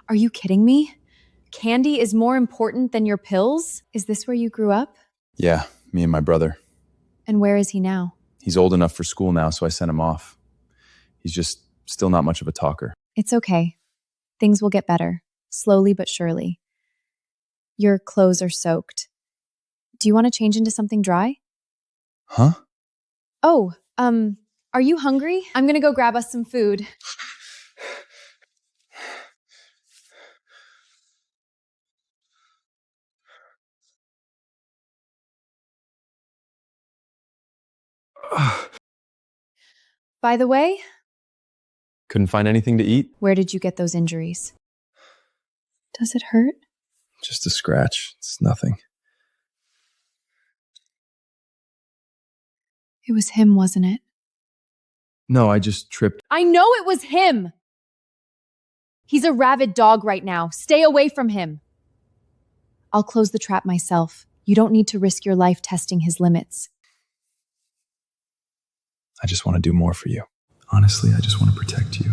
Are you kidding me? Candy is more important than your pills? Is this where you grew up? Yeah, me and my brother. And where is he now? He's old enough for school now, so I sent him off. He's just still not much of a talker. It's okay. Things will get better, slowly but surely. Your clothes are soaked. Do you want to change into something dry? Huh? Oh, are you hungry? I'm gonna go grab us some food. By the way, Couldn't find anything to eat? where did you get those injuries? Does it hurt? Just a scratch. It's nothing. It was him, wasn't it? No, I just tripped. I know it was him! He's a rabid dog right now. Stay away from him. I'll close the trap myself. You don't need to risk your life testing his limits. I just want to do more for you. Honestly, I just want to protect you.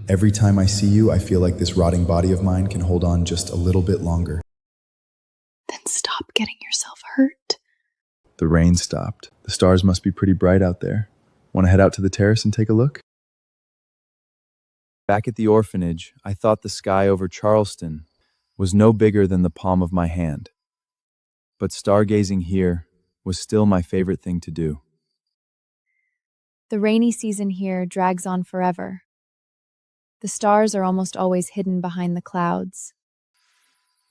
Every time I see you, I feel like this rotting body of mine can hold on just a little bit longer. Then stop getting yourself hurt. The rain stopped. The stars must be pretty bright out there. Want to head out to the terrace and take a look? Back at the orphanage, I thought the sky over Charleston was no bigger than the palm of my hand. But stargazing here was still my favorite thing to do. The rainy season here drags on forever. The stars are almost always hidden behind the clouds.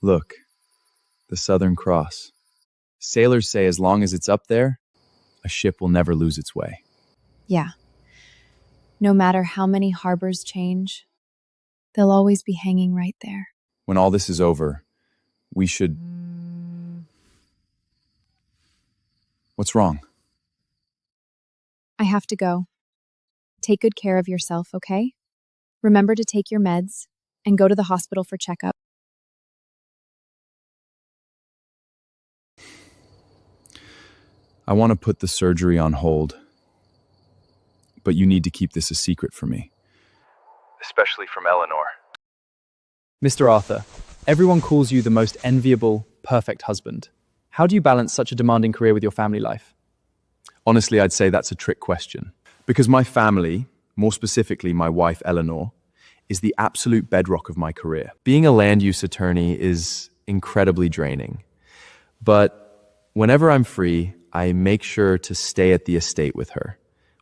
Look, the Southern Cross. Sailors say as long as it's up there, a ship will never lose its way. Yeah. No matter how many harbors change, they'll always be hanging right there. When all this is over, we should... What's wrong? I have to go. Take good care of yourself, okay? Remember to take your meds and go to the hospital for checkup. I want to put the surgery on hold, but you need to keep this a secret for me. Especially from Eleanor. Mr. Arthur, everyone calls you the most enviable, perfect husband. How do you balance such a demanding career with your family life? Honestly, I'd say that's a trick question. Because my family, more specifically my wife Eleanor, is the absolute bedrock of my career. Being a land use attorney is incredibly draining. But whenever I'm free, I make sure to stay at the estate with her.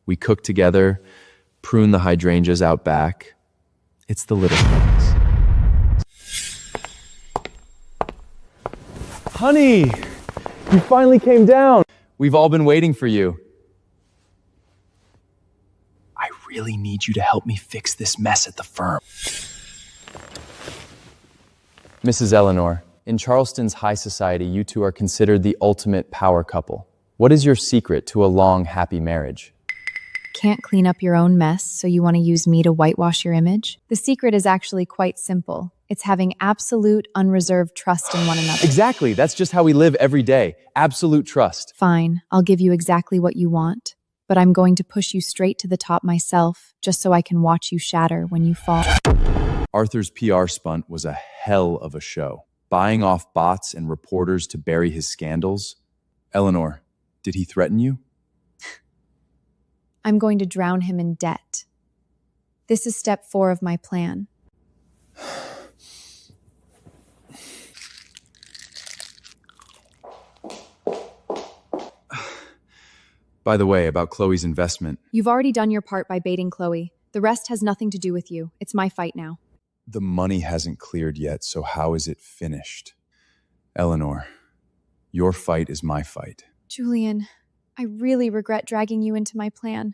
We cook together, prune the hydrangeas out back. It's the little things. Honey, you finally came down. We've all been waiting for you. I really need you to help me fix this mess at the firm. Mrs. Eleanor, in Charleston's high society, you two are considered the ultimate power couple. What is your secret to a long, happy marriage? Can't clean up your own mess, so you want to use me to whitewash your image? The secret is actually quite simple. It's having absolute, unreserved trust in one another. Exactly. That's just how we live every day. Absolute trust. Fine, I'll give you exactly what you want. But I'm going to push you straight to the top myself, just so I can watch you shatter when you fall. Arthur's PR stunt was a hell of a show. Buying off bots and reporters to bury his scandals. Eleanor, did he threaten you? I'm going to drown him in debt. This is step 4 of my plan. By the way, about Chloe's investment. You've already done your part by baiting Chloe. The rest has nothing to do with you. It's my fight now. The money hasn't cleared yet, so how is it finished? Eleanor, your fight is my fight. Julian, I really regret dragging you into my plan.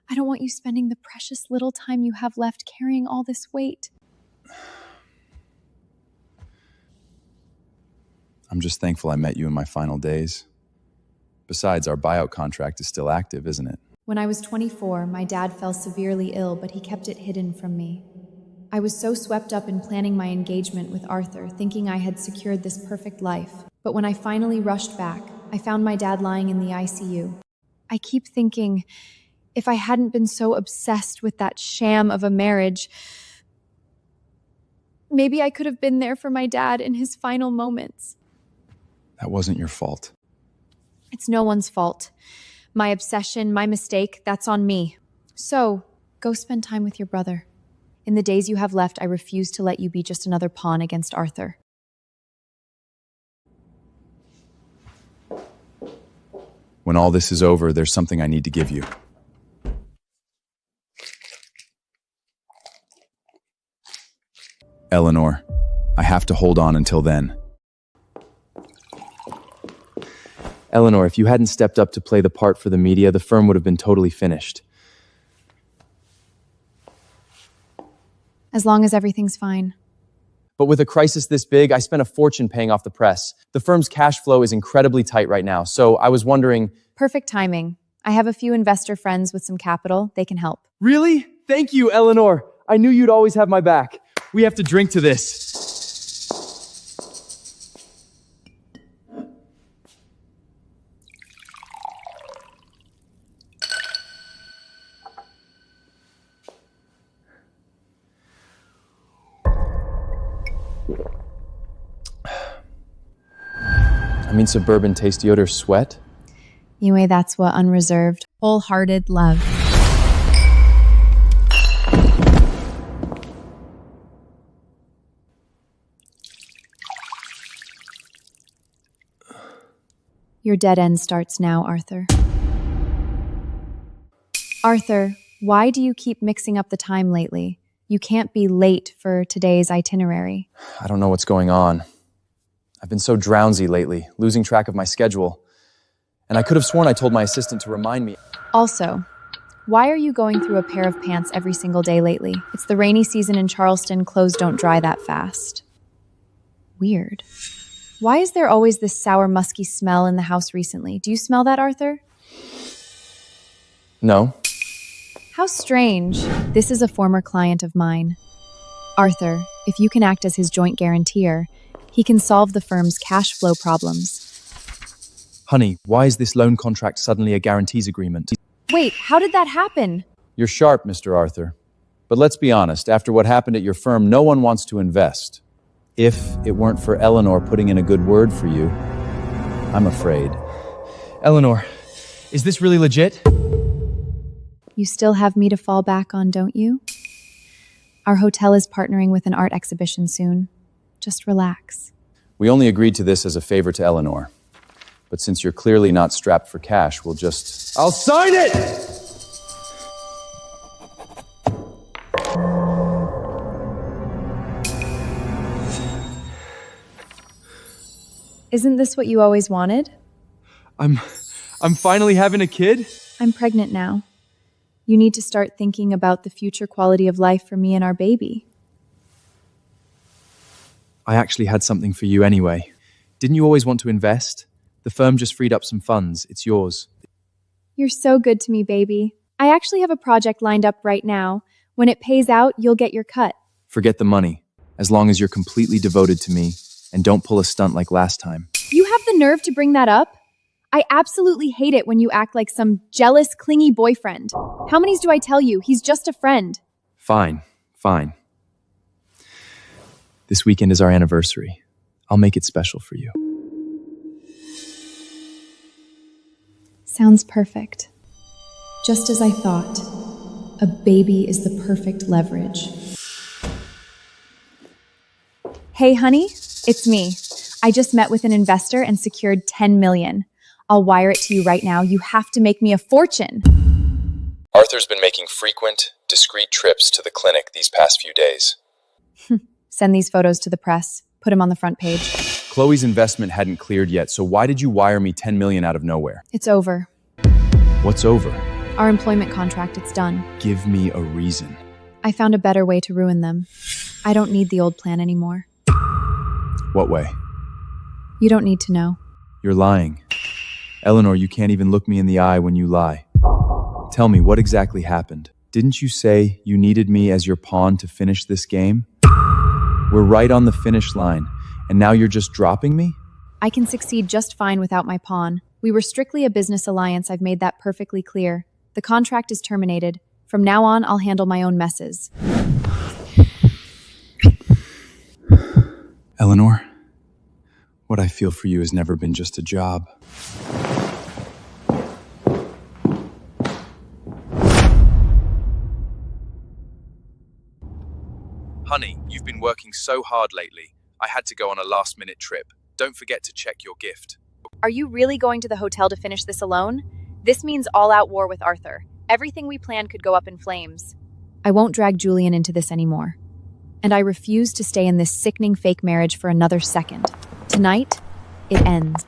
I don't want you spending the precious little time you have left carrying all this weight. I'm just thankful I met you in my final days. Besides, our buyout contract is still active, isn't it? When I was 24, my dad fell severely ill, but he kept it hidden from me. I was so swept up in planning my engagement with Arthur, thinking I had secured this perfect life. But when I finally rushed back, I found my dad lying in the ICU. I keep thinking, if I hadn't been so obsessed with that sham of a marriage, maybe I could have been there for my dad in his final moments. That wasn't your fault. It's no one's fault. My obsession, my mistake, that's on me. So, go spend time with your brother. In the days you have left, I refuse to let you be just another pawn against Arthur. When all this is over, there's something I need to give you. Eleanor, I have to hold on until then. Eleanor, if you hadn't stepped up to play the part for the media, the firm would have been totally finished. As long as everything's fine. But with a crisis this big, I spent a fortune paying off the press. The firm's cash flow is incredibly tight right now, so I was wondering... Perfect timing. I have a few investor friends with some capital. They can help. Really? Thank you, Eleanor. I knew you'd always have my back. We have to drink to this. I mean, suburban tasty odor sweat? Anyway, that's what unreserved, wholehearted love. Your dead end starts now, Arthur. Arthur, why do you keep mixing up the time lately? You can't be late for today's itinerary. I don't know what's going on. I've been so drowsy lately, losing track of my schedule. And I could have sworn I told my assistant to remind me. Also, why are you going through a pair of pants every single day lately? It's the rainy season in Charleston. Clothes don't dry that fast. Weird. Why is there always this sour, musky smell in the house recently? Do you smell that, Arthur? No. How strange. This is a former client of mine. Arthur, if you can act as his joint guarantor, he can solve the firm's cash flow problems. Honey, why is this loan contract suddenly a guarantees agreement? Wait, how did that happen? You're sharp, Mr. Arthur. But let's be honest, after what happened at your firm, no one wants to invest. If it weren't for Eleanor putting in a good word for you, I'm afraid. Eleanor, is this really legit? You still have me to fall back on, don't you? Our hotel is partnering with an art exhibition soon. Just relax. We only agreed to this as a favor to Eleanor. But since you're clearly not strapped for cash, we'll just... I'll sign it! Isn't this what you always wanted? I'm finally having a kid? I'm pregnant now. You need to start thinking about the future quality of life for me and our baby. I actually had something for you anyway. Didn't you always want to invest? The firm just freed up some funds. It's yours. You're so good to me, baby. I actually have a project lined up right now. When it pays out, you'll get your cut. Forget the money, as long as you're completely devoted to me and don't pull a stunt like last time. You have the nerve to bring that up? I absolutely hate it when you act like some jealous, clingy boyfriend. How many do I tell you? He's just a friend. Fine. This weekend is our anniversary. I'll make it special for you. Sounds perfect. Just as I thought, a baby is the perfect leverage. Hey, honey, it's me. I just met with an investor and secured $10 million. I'll wire it to you right now. You have to make me a fortune. Arthur's been making frequent, discreet trips to the clinic these past few days. Send these photos to the press. Put him on the front page. Chloe's investment hadn't cleared yet, so why did you wire me $10 million out of nowhere? It's over. What's over? Our employment contract, it's done. Give me a reason. I found a better way to ruin them. I don't need the old plan anymore. What way? You don't need to know. You're lying. Eleanor, you can't even look me in the eye when you lie. Tell me, what exactly happened? Didn't you say you needed me as your pawn to finish this game? We're right on the finish line, and now you're just dropping me? I can succeed just fine without my pawn. We were strictly a business alliance. I've made that perfectly clear. The contract is terminated. From now on, I'll handle my own messes. Eleanor, what I feel for you has never been just a job. Honey, you've been working so hard lately. I had to go on a last-minute trip. Don't forget to check your gift. Are you really going to the hotel to finish this alone? This means all-out war with Arthur. Everything we planned could go up in flames. I won't drag Julian into this anymore. And I refuse to stay in this sickening fake marriage for another second. Tonight, it ends.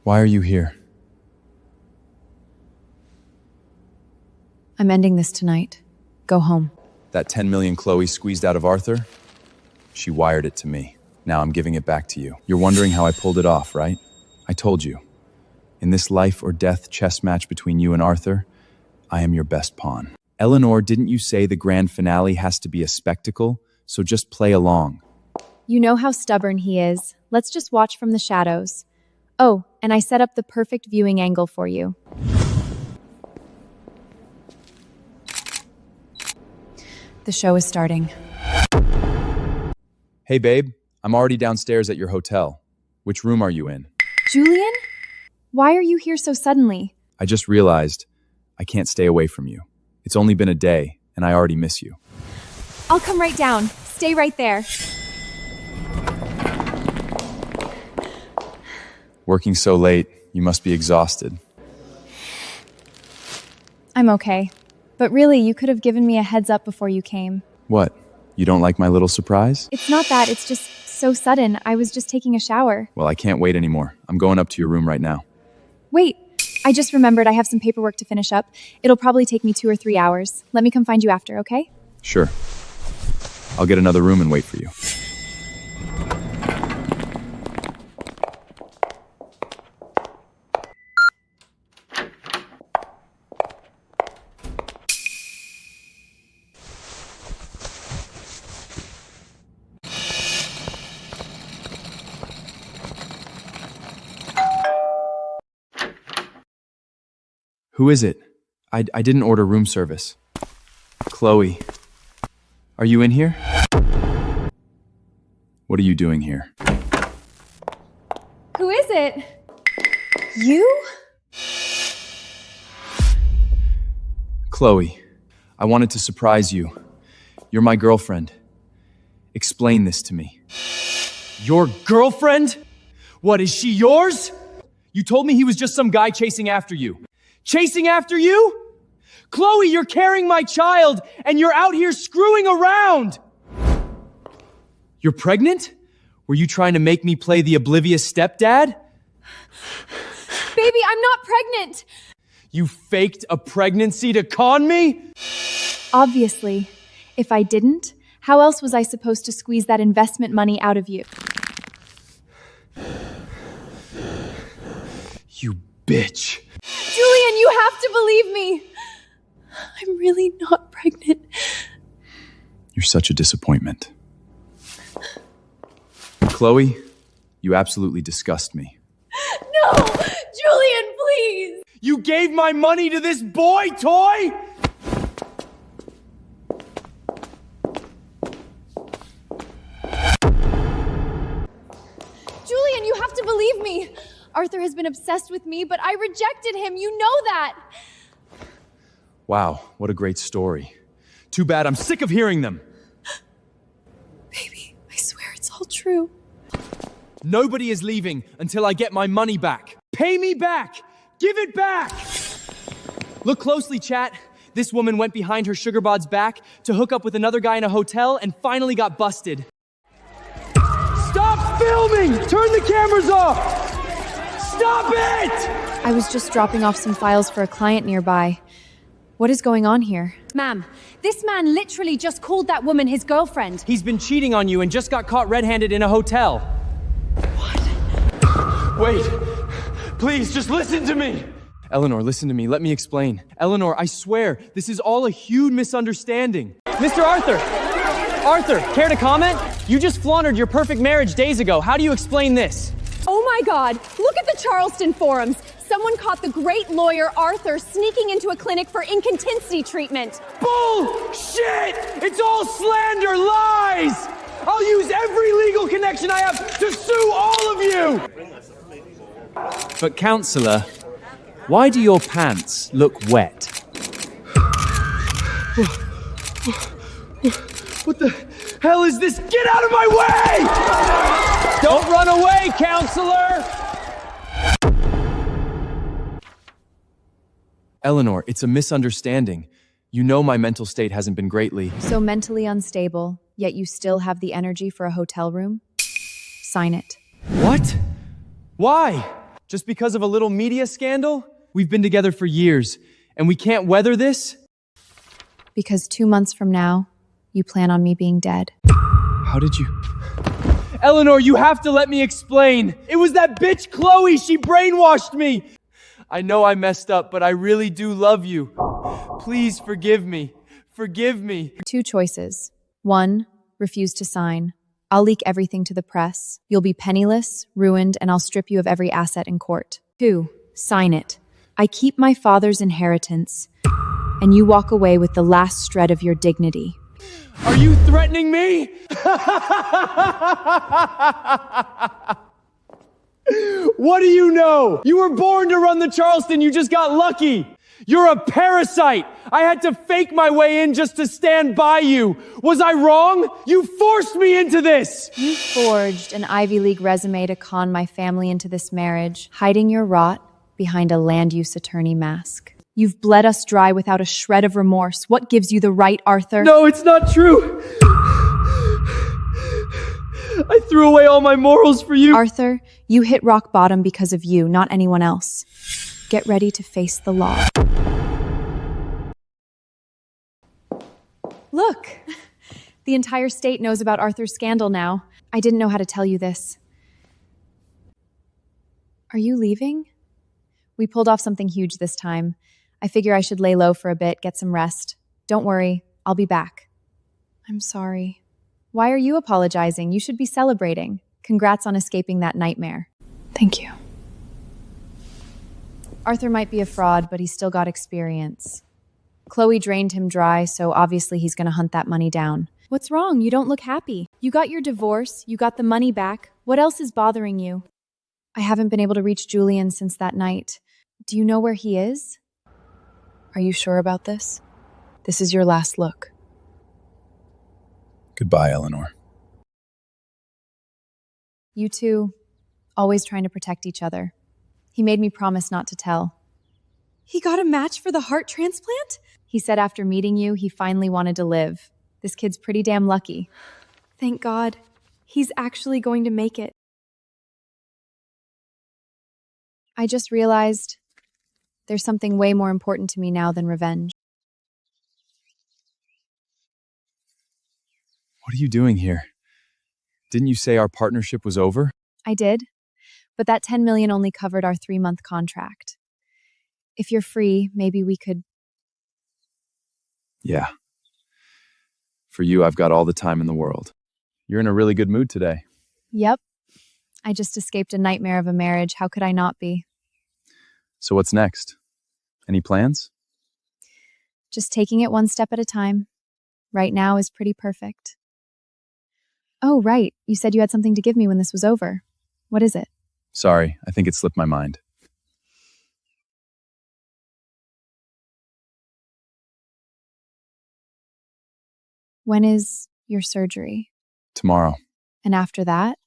Why are you here? I'm ending this tonight. Go home. That 10 million Chloe squeezed out of Arthur? She wired it to me. Now I'm giving it back to you. You're wondering how I pulled it off, right? I told you. In this life or death chess match between you and Arthur, I am your best pawn. Eleanor, didn't you say the grand finale has to be a spectacle? So just play along. You know how stubborn he is. Let's just watch from the shadows. Oh, and I set up the perfect viewing angle for you. The show is starting. Hey, babe. I'm already downstairs at your hotel. Which room are you in? Julian? Why are you here so suddenly? I just realized I can't stay away from you. It's only been a day, and I already miss you. I'll come right down. Stay right there. Working so late, you must be exhausted. I'm okay. But really, you could have given me a heads up before you came. What? You don't like my little surprise? It's not that, it's just so sudden. I was just taking a shower. Well, I can't wait anymore. I'm going up to your room right now. Wait, I just remembered I have some paperwork to finish up. It'll probably take me 2 or 3 hours. Let me come find you after, okay? Sure. I'll get another room and wait for you. Who is it? I didn't order room service. Chloe, are you in here? What are you doing here? Who is it? You? Chloe, I wanted to surprise you. You're my girlfriend. Explain this to me. Your girlfriend? What, is she yours? You told me he was just some guy chasing after you. Chasing after you? Chloe, you're carrying my child, and you're out here screwing around! You're pregnant? Were you trying to make me play the oblivious stepdad? Baby, I'm not pregnant! You faked a pregnancy to con me? Obviously. If I didn't, how else was I supposed to squeeze that investment money out of you? You bitch. Julian, you have to believe me! I'm really not pregnant. You're such a disappointment. Chloe, you absolutely disgust me. No! Julian, please! You gave my money to this boy toy? Arthur has been obsessed with me, but I rejected him. You know that. Wow, what a great story. Too bad, I'm sick of hearing them. Baby, I swear it's all true. Nobody is leaving until I get my money back. Pay me back! Give it back! Look closely, chat. This woman went behind her sugar bod's back to hook up with another guy in a hotel and finally got busted. Stop filming! Turn the cameras off! Stop it! I was just dropping off some files for a client nearby. What is going on here? Ma'am, this man literally just called that woman his girlfriend. He's been cheating on you and just got caught red-handed in a hotel. Wait, please, just listen to me. Eleanor, listen to me. Let me explain. Eleanor, I swear, this is all a huge misunderstanding. Mr. Arthur! Arthur, care to comment? You just flaunted your perfect marriage days ago. How do you explain this? Oh my God, look at the Charleston forums. Someone caught the great lawyer Arthur sneaking into a clinic for incontinency treatment. Bullshit! It's all slander, lies! I'll use every legal connection I have to sue all of you! But counselor, why do your pants look wet? What the hell is this? Get out of my way! Don't run away, counselor! Eleanor, it's a misunderstanding. You know my mental state hasn't been greatly. So mentally unstable, yet you still have the energy for a hotel room? Sign it. What? Why? Just because of a little media scandal? We've been together for years, and we can't weather this? Because 2 months from now, you plan on me being dead. How did you... Eleanor, you have to let me explain. It was that bitch Chloe. She brainwashed me. I know I messed up, but I really do love you. Please forgive me. Forgive me. 2 choices. 1, refuse to sign. I'll leak everything to the press. You'll be penniless, ruined, and I'll strip you of every asset in court. 2, sign it. I keep my father's inheritance, and you walk away with the last shred of your dignity. Are you threatening me? What do you know? You were born to run the Charleston. You just got lucky. You're a parasite. I had to fake my way in just to stand by you. Was I wrong? You forced me into this. You forged an Ivy League resume to con my family into this marriage, hiding your rot behind a land use attorney mask. You've bled us dry without a shred of remorse. What gives you the right, Arthur? No, it's not true. I threw away all my morals for you. Arthur, you hit rock bottom because of you, not anyone else. Get ready to face the law. Look, the entire state knows about Arthur's scandal now. I didn't know how to tell you this. Are you leaving? We pulled off something huge this time. I figure I should lay low for a bit, get some rest. Don't worry, I'll be back. I'm sorry. Why are you apologizing? You should be celebrating. Congrats on escaping that nightmare. Thank you. Arthur might be a fraud, but he's still got experience. Chloe drained him dry, so obviously he's gonna hunt that money down. What's wrong? You don't look happy. You got your divorce, you got the money back. What else is bothering you? I haven't been able to reach Julian since that night. Do you know where he is? Are you sure about this? This is your last look. Goodbye, Eleanor. You two, always trying to protect each other. He made me promise not to tell. He got a match for the heart transplant? He said after meeting you, he finally wanted to live. This kid's pretty damn lucky. Thank God. He's actually going to make it. I just realized there's something way more important to me now than revenge. What are you doing here? Didn't you say our partnership was over? I did, but that $10 million only covered our 3-month contract. If you're free, maybe we could... Yeah. For you, I've got all the time in the world. You're in a really good mood today. Yep. I just escaped a nightmare of a marriage. How could I not be? So what's next? Any plans? Just taking it one step at a time. Right now is pretty perfect. Oh, right. You said you had something to give me when this was over. What is it? Sorry, I think it slipped my mind. When is your surgery? Tomorrow. And after that,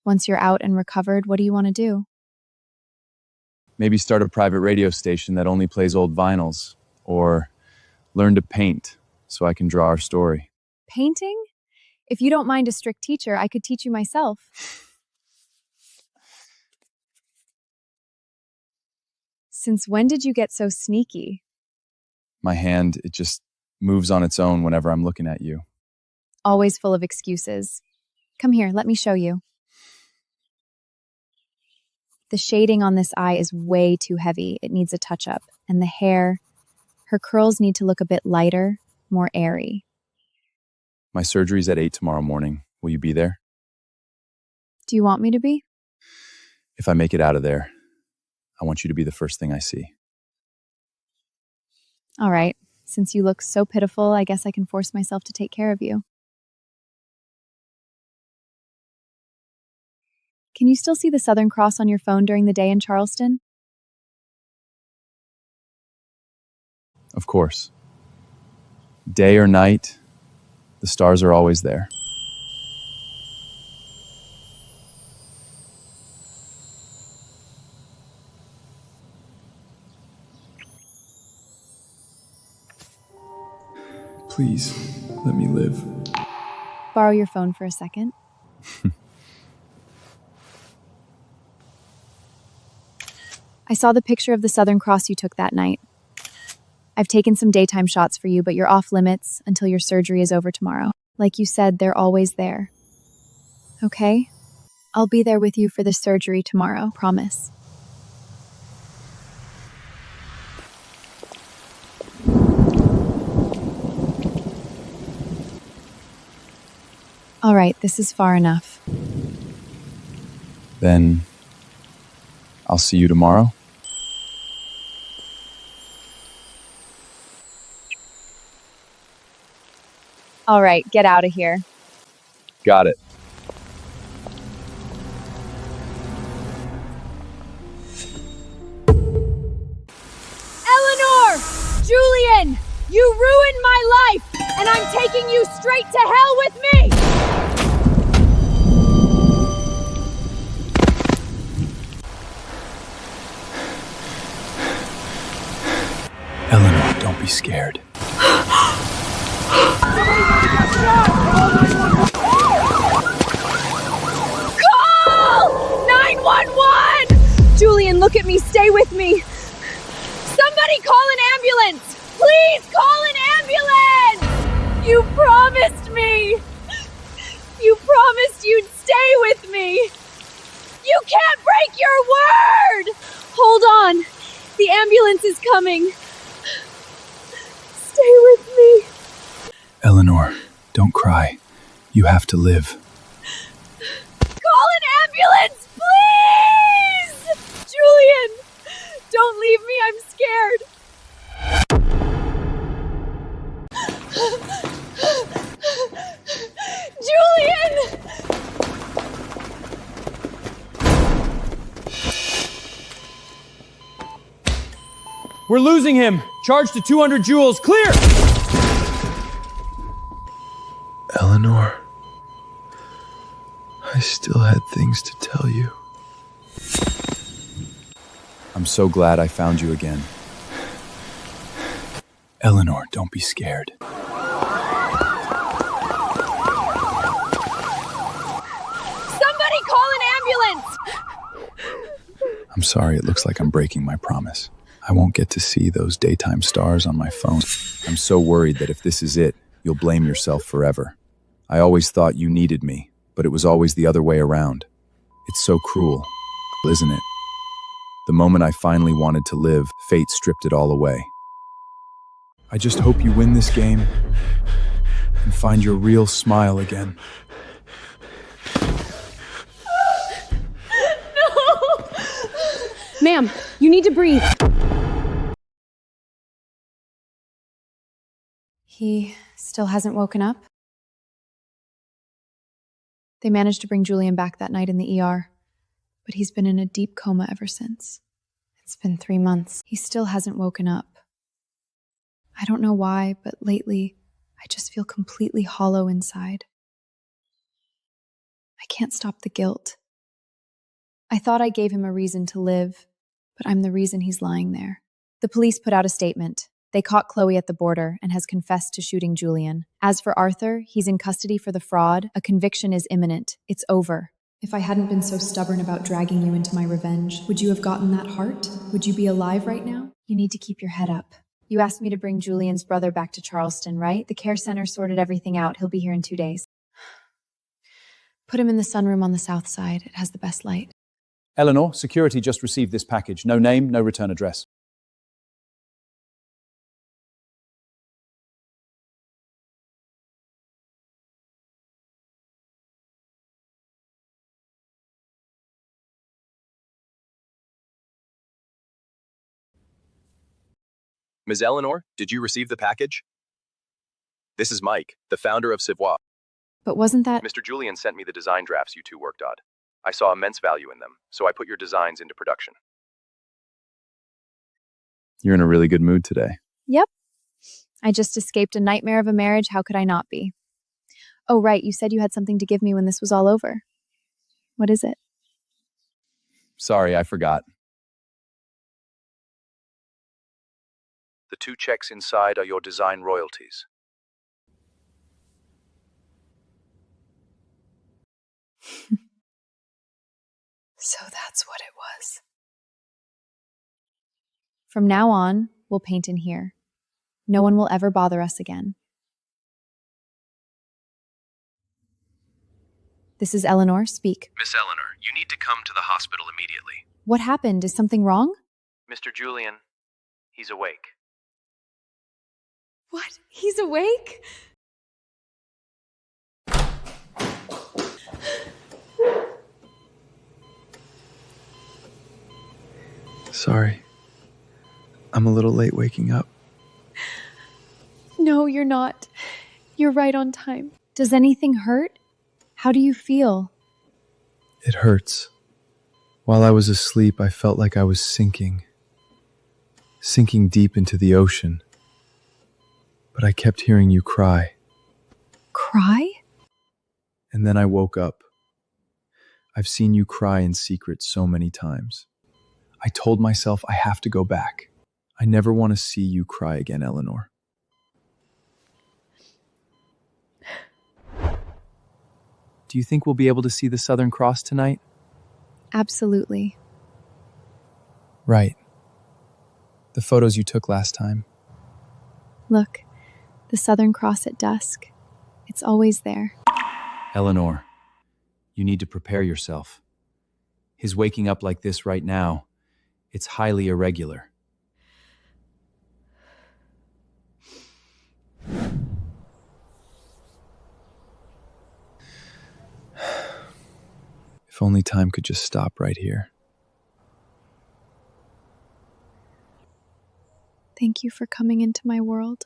once you're out and recovered, what do you want to do? Maybe start a private radio station that only plays old vinyls, or learn to paint so I can draw our story. Painting? If you don't mind a strict teacher, I could teach you myself. Since when did you get so sneaky? My hand, it just moves on its own whenever I'm looking at you. Always full of excuses. Come here, let me show you. The shading on this eye is way too heavy. It needs a touch-up. And the hair, her curls need to look a bit lighter, more airy. My surgery's at 8 tomorrow morning. Will you be there? Do you want me to be? If I make it out of there, I want you to be the first thing I see. All right. Since you look so pitiful, I guess I can force myself to take care of you. Can you still see the Southern Cross on your phone during the day in Charleston? Of course. Day or night, the stars are always there. Please, let me live. Borrow your phone for a second. I saw the picture of the Southern Cross you took that night. I've taken some daytime shots for you, but you're off limits until your surgery is over tomorrow. Like you said, they're always there. Okay? I'll be there with you for the surgery tomorrow, promise. All right, this is far enough. Then I'll see you tomorrow. All right, get out of here. Got it. Eleanor! Julian! You ruined my life, and I'm taking you straight to hell with me! Eleanor, don't be scared. Call! 911! Julian, look at me. Stay with me. Somebody call an ambulance! Please call an ambulance! You promised me! You promised you'd stay with me! You can't break your word! Hold on. The ambulance is coming. Stay with me. Eleanor, don't cry. You have to live. Call an ambulance, please! Julian, don't leave me. I'm scared. Julian! We're losing him. Charge to 200 joules. Clear! Eleanor, I still had things to tell you. I'm so glad I found you again. Eleanor, don't be scared. Somebody call an ambulance! I'm sorry, it looks like I'm breaking my promise. I won't get to see those daytime stars on my phone. I'm so worried that if this is it, you'll blame yourself forever. I always thought you needed me, but it was always the other way around. It's so cruel, isn't it? The moment I finally wanted to live, fate stripped it all away. I just hope you win this game and find your real smile again. No! Ma'am, you need to breathe. He still hasn't woken up? They managed to bring Julian back that night in the ER, but he's been in a deep coma ever since. It's been 3 months. He still hasn't woken up. I don't know why, but lately, I just feel completely hollow inside. I can't stop the guilt. I thought I gave him a reason to live, but I'm the reason he's lying there. The police put out a statement. They caught Chloe at the border and has confessed to shooting Julian. As for Arthur, he's in custody for the fraud. A conviction is imminent. It's over. If I hadn't been so stubborn about dragging you into my revenge, would you have gotten that heart? Would you be alive right now? You need to keep your head up. You asked me to bring Julian's brother back to Charleston, right? The care center sorted everything out. He'll be here in 2 days. Put him in the sunroom on the south side. It has the best light. Eleanor, security just received this package. No name, no return address. Ms. Eleanor, did you receive the package? This is Mike, the founder of Civois. But wasn't that... Mr. Julian sent me the design drafts you two worked on. I saw immense value in them, so I put your designs into production. You're in a really good mood today. Yep. I just escaped a nightmare of a marriage. How could I not be? Oh, right. You said you had something to give me when this was all over. What is it? Sorry, I forgot. The 2 checks inside are your design royalties. So that's what it was. From now on, we'll paint in here. No one will ever bother us again. This is Eleanor. Speak. Miss Eleanor, you need to come to the hospital immediately. What happened? Is something wrong? Mr. Julian, he's awake. What? He's awake? Sorry. I'm a little late waking up. No, you're not. You're right on time. Does anything hurt? How do you feel? It hurts. While I was asleep, I felt like I was sinking deep into the ocean. But I kept hearing you cry. Cry? And then I woke up. I've seen you cry in secret so many times. I told myself I have to go back. I never want to see you cry again, Eleanor. Do you think we'll be able to see the Southern Cross tonight? Absolutely. Right. The photos you took last time. Look, the Southern Cross at dusk. It's always there. Eleanor, you need to prepare yourself. His waking up like this right now, it's highly irregular. If only time could just stop right here. Thank you for coming into my world.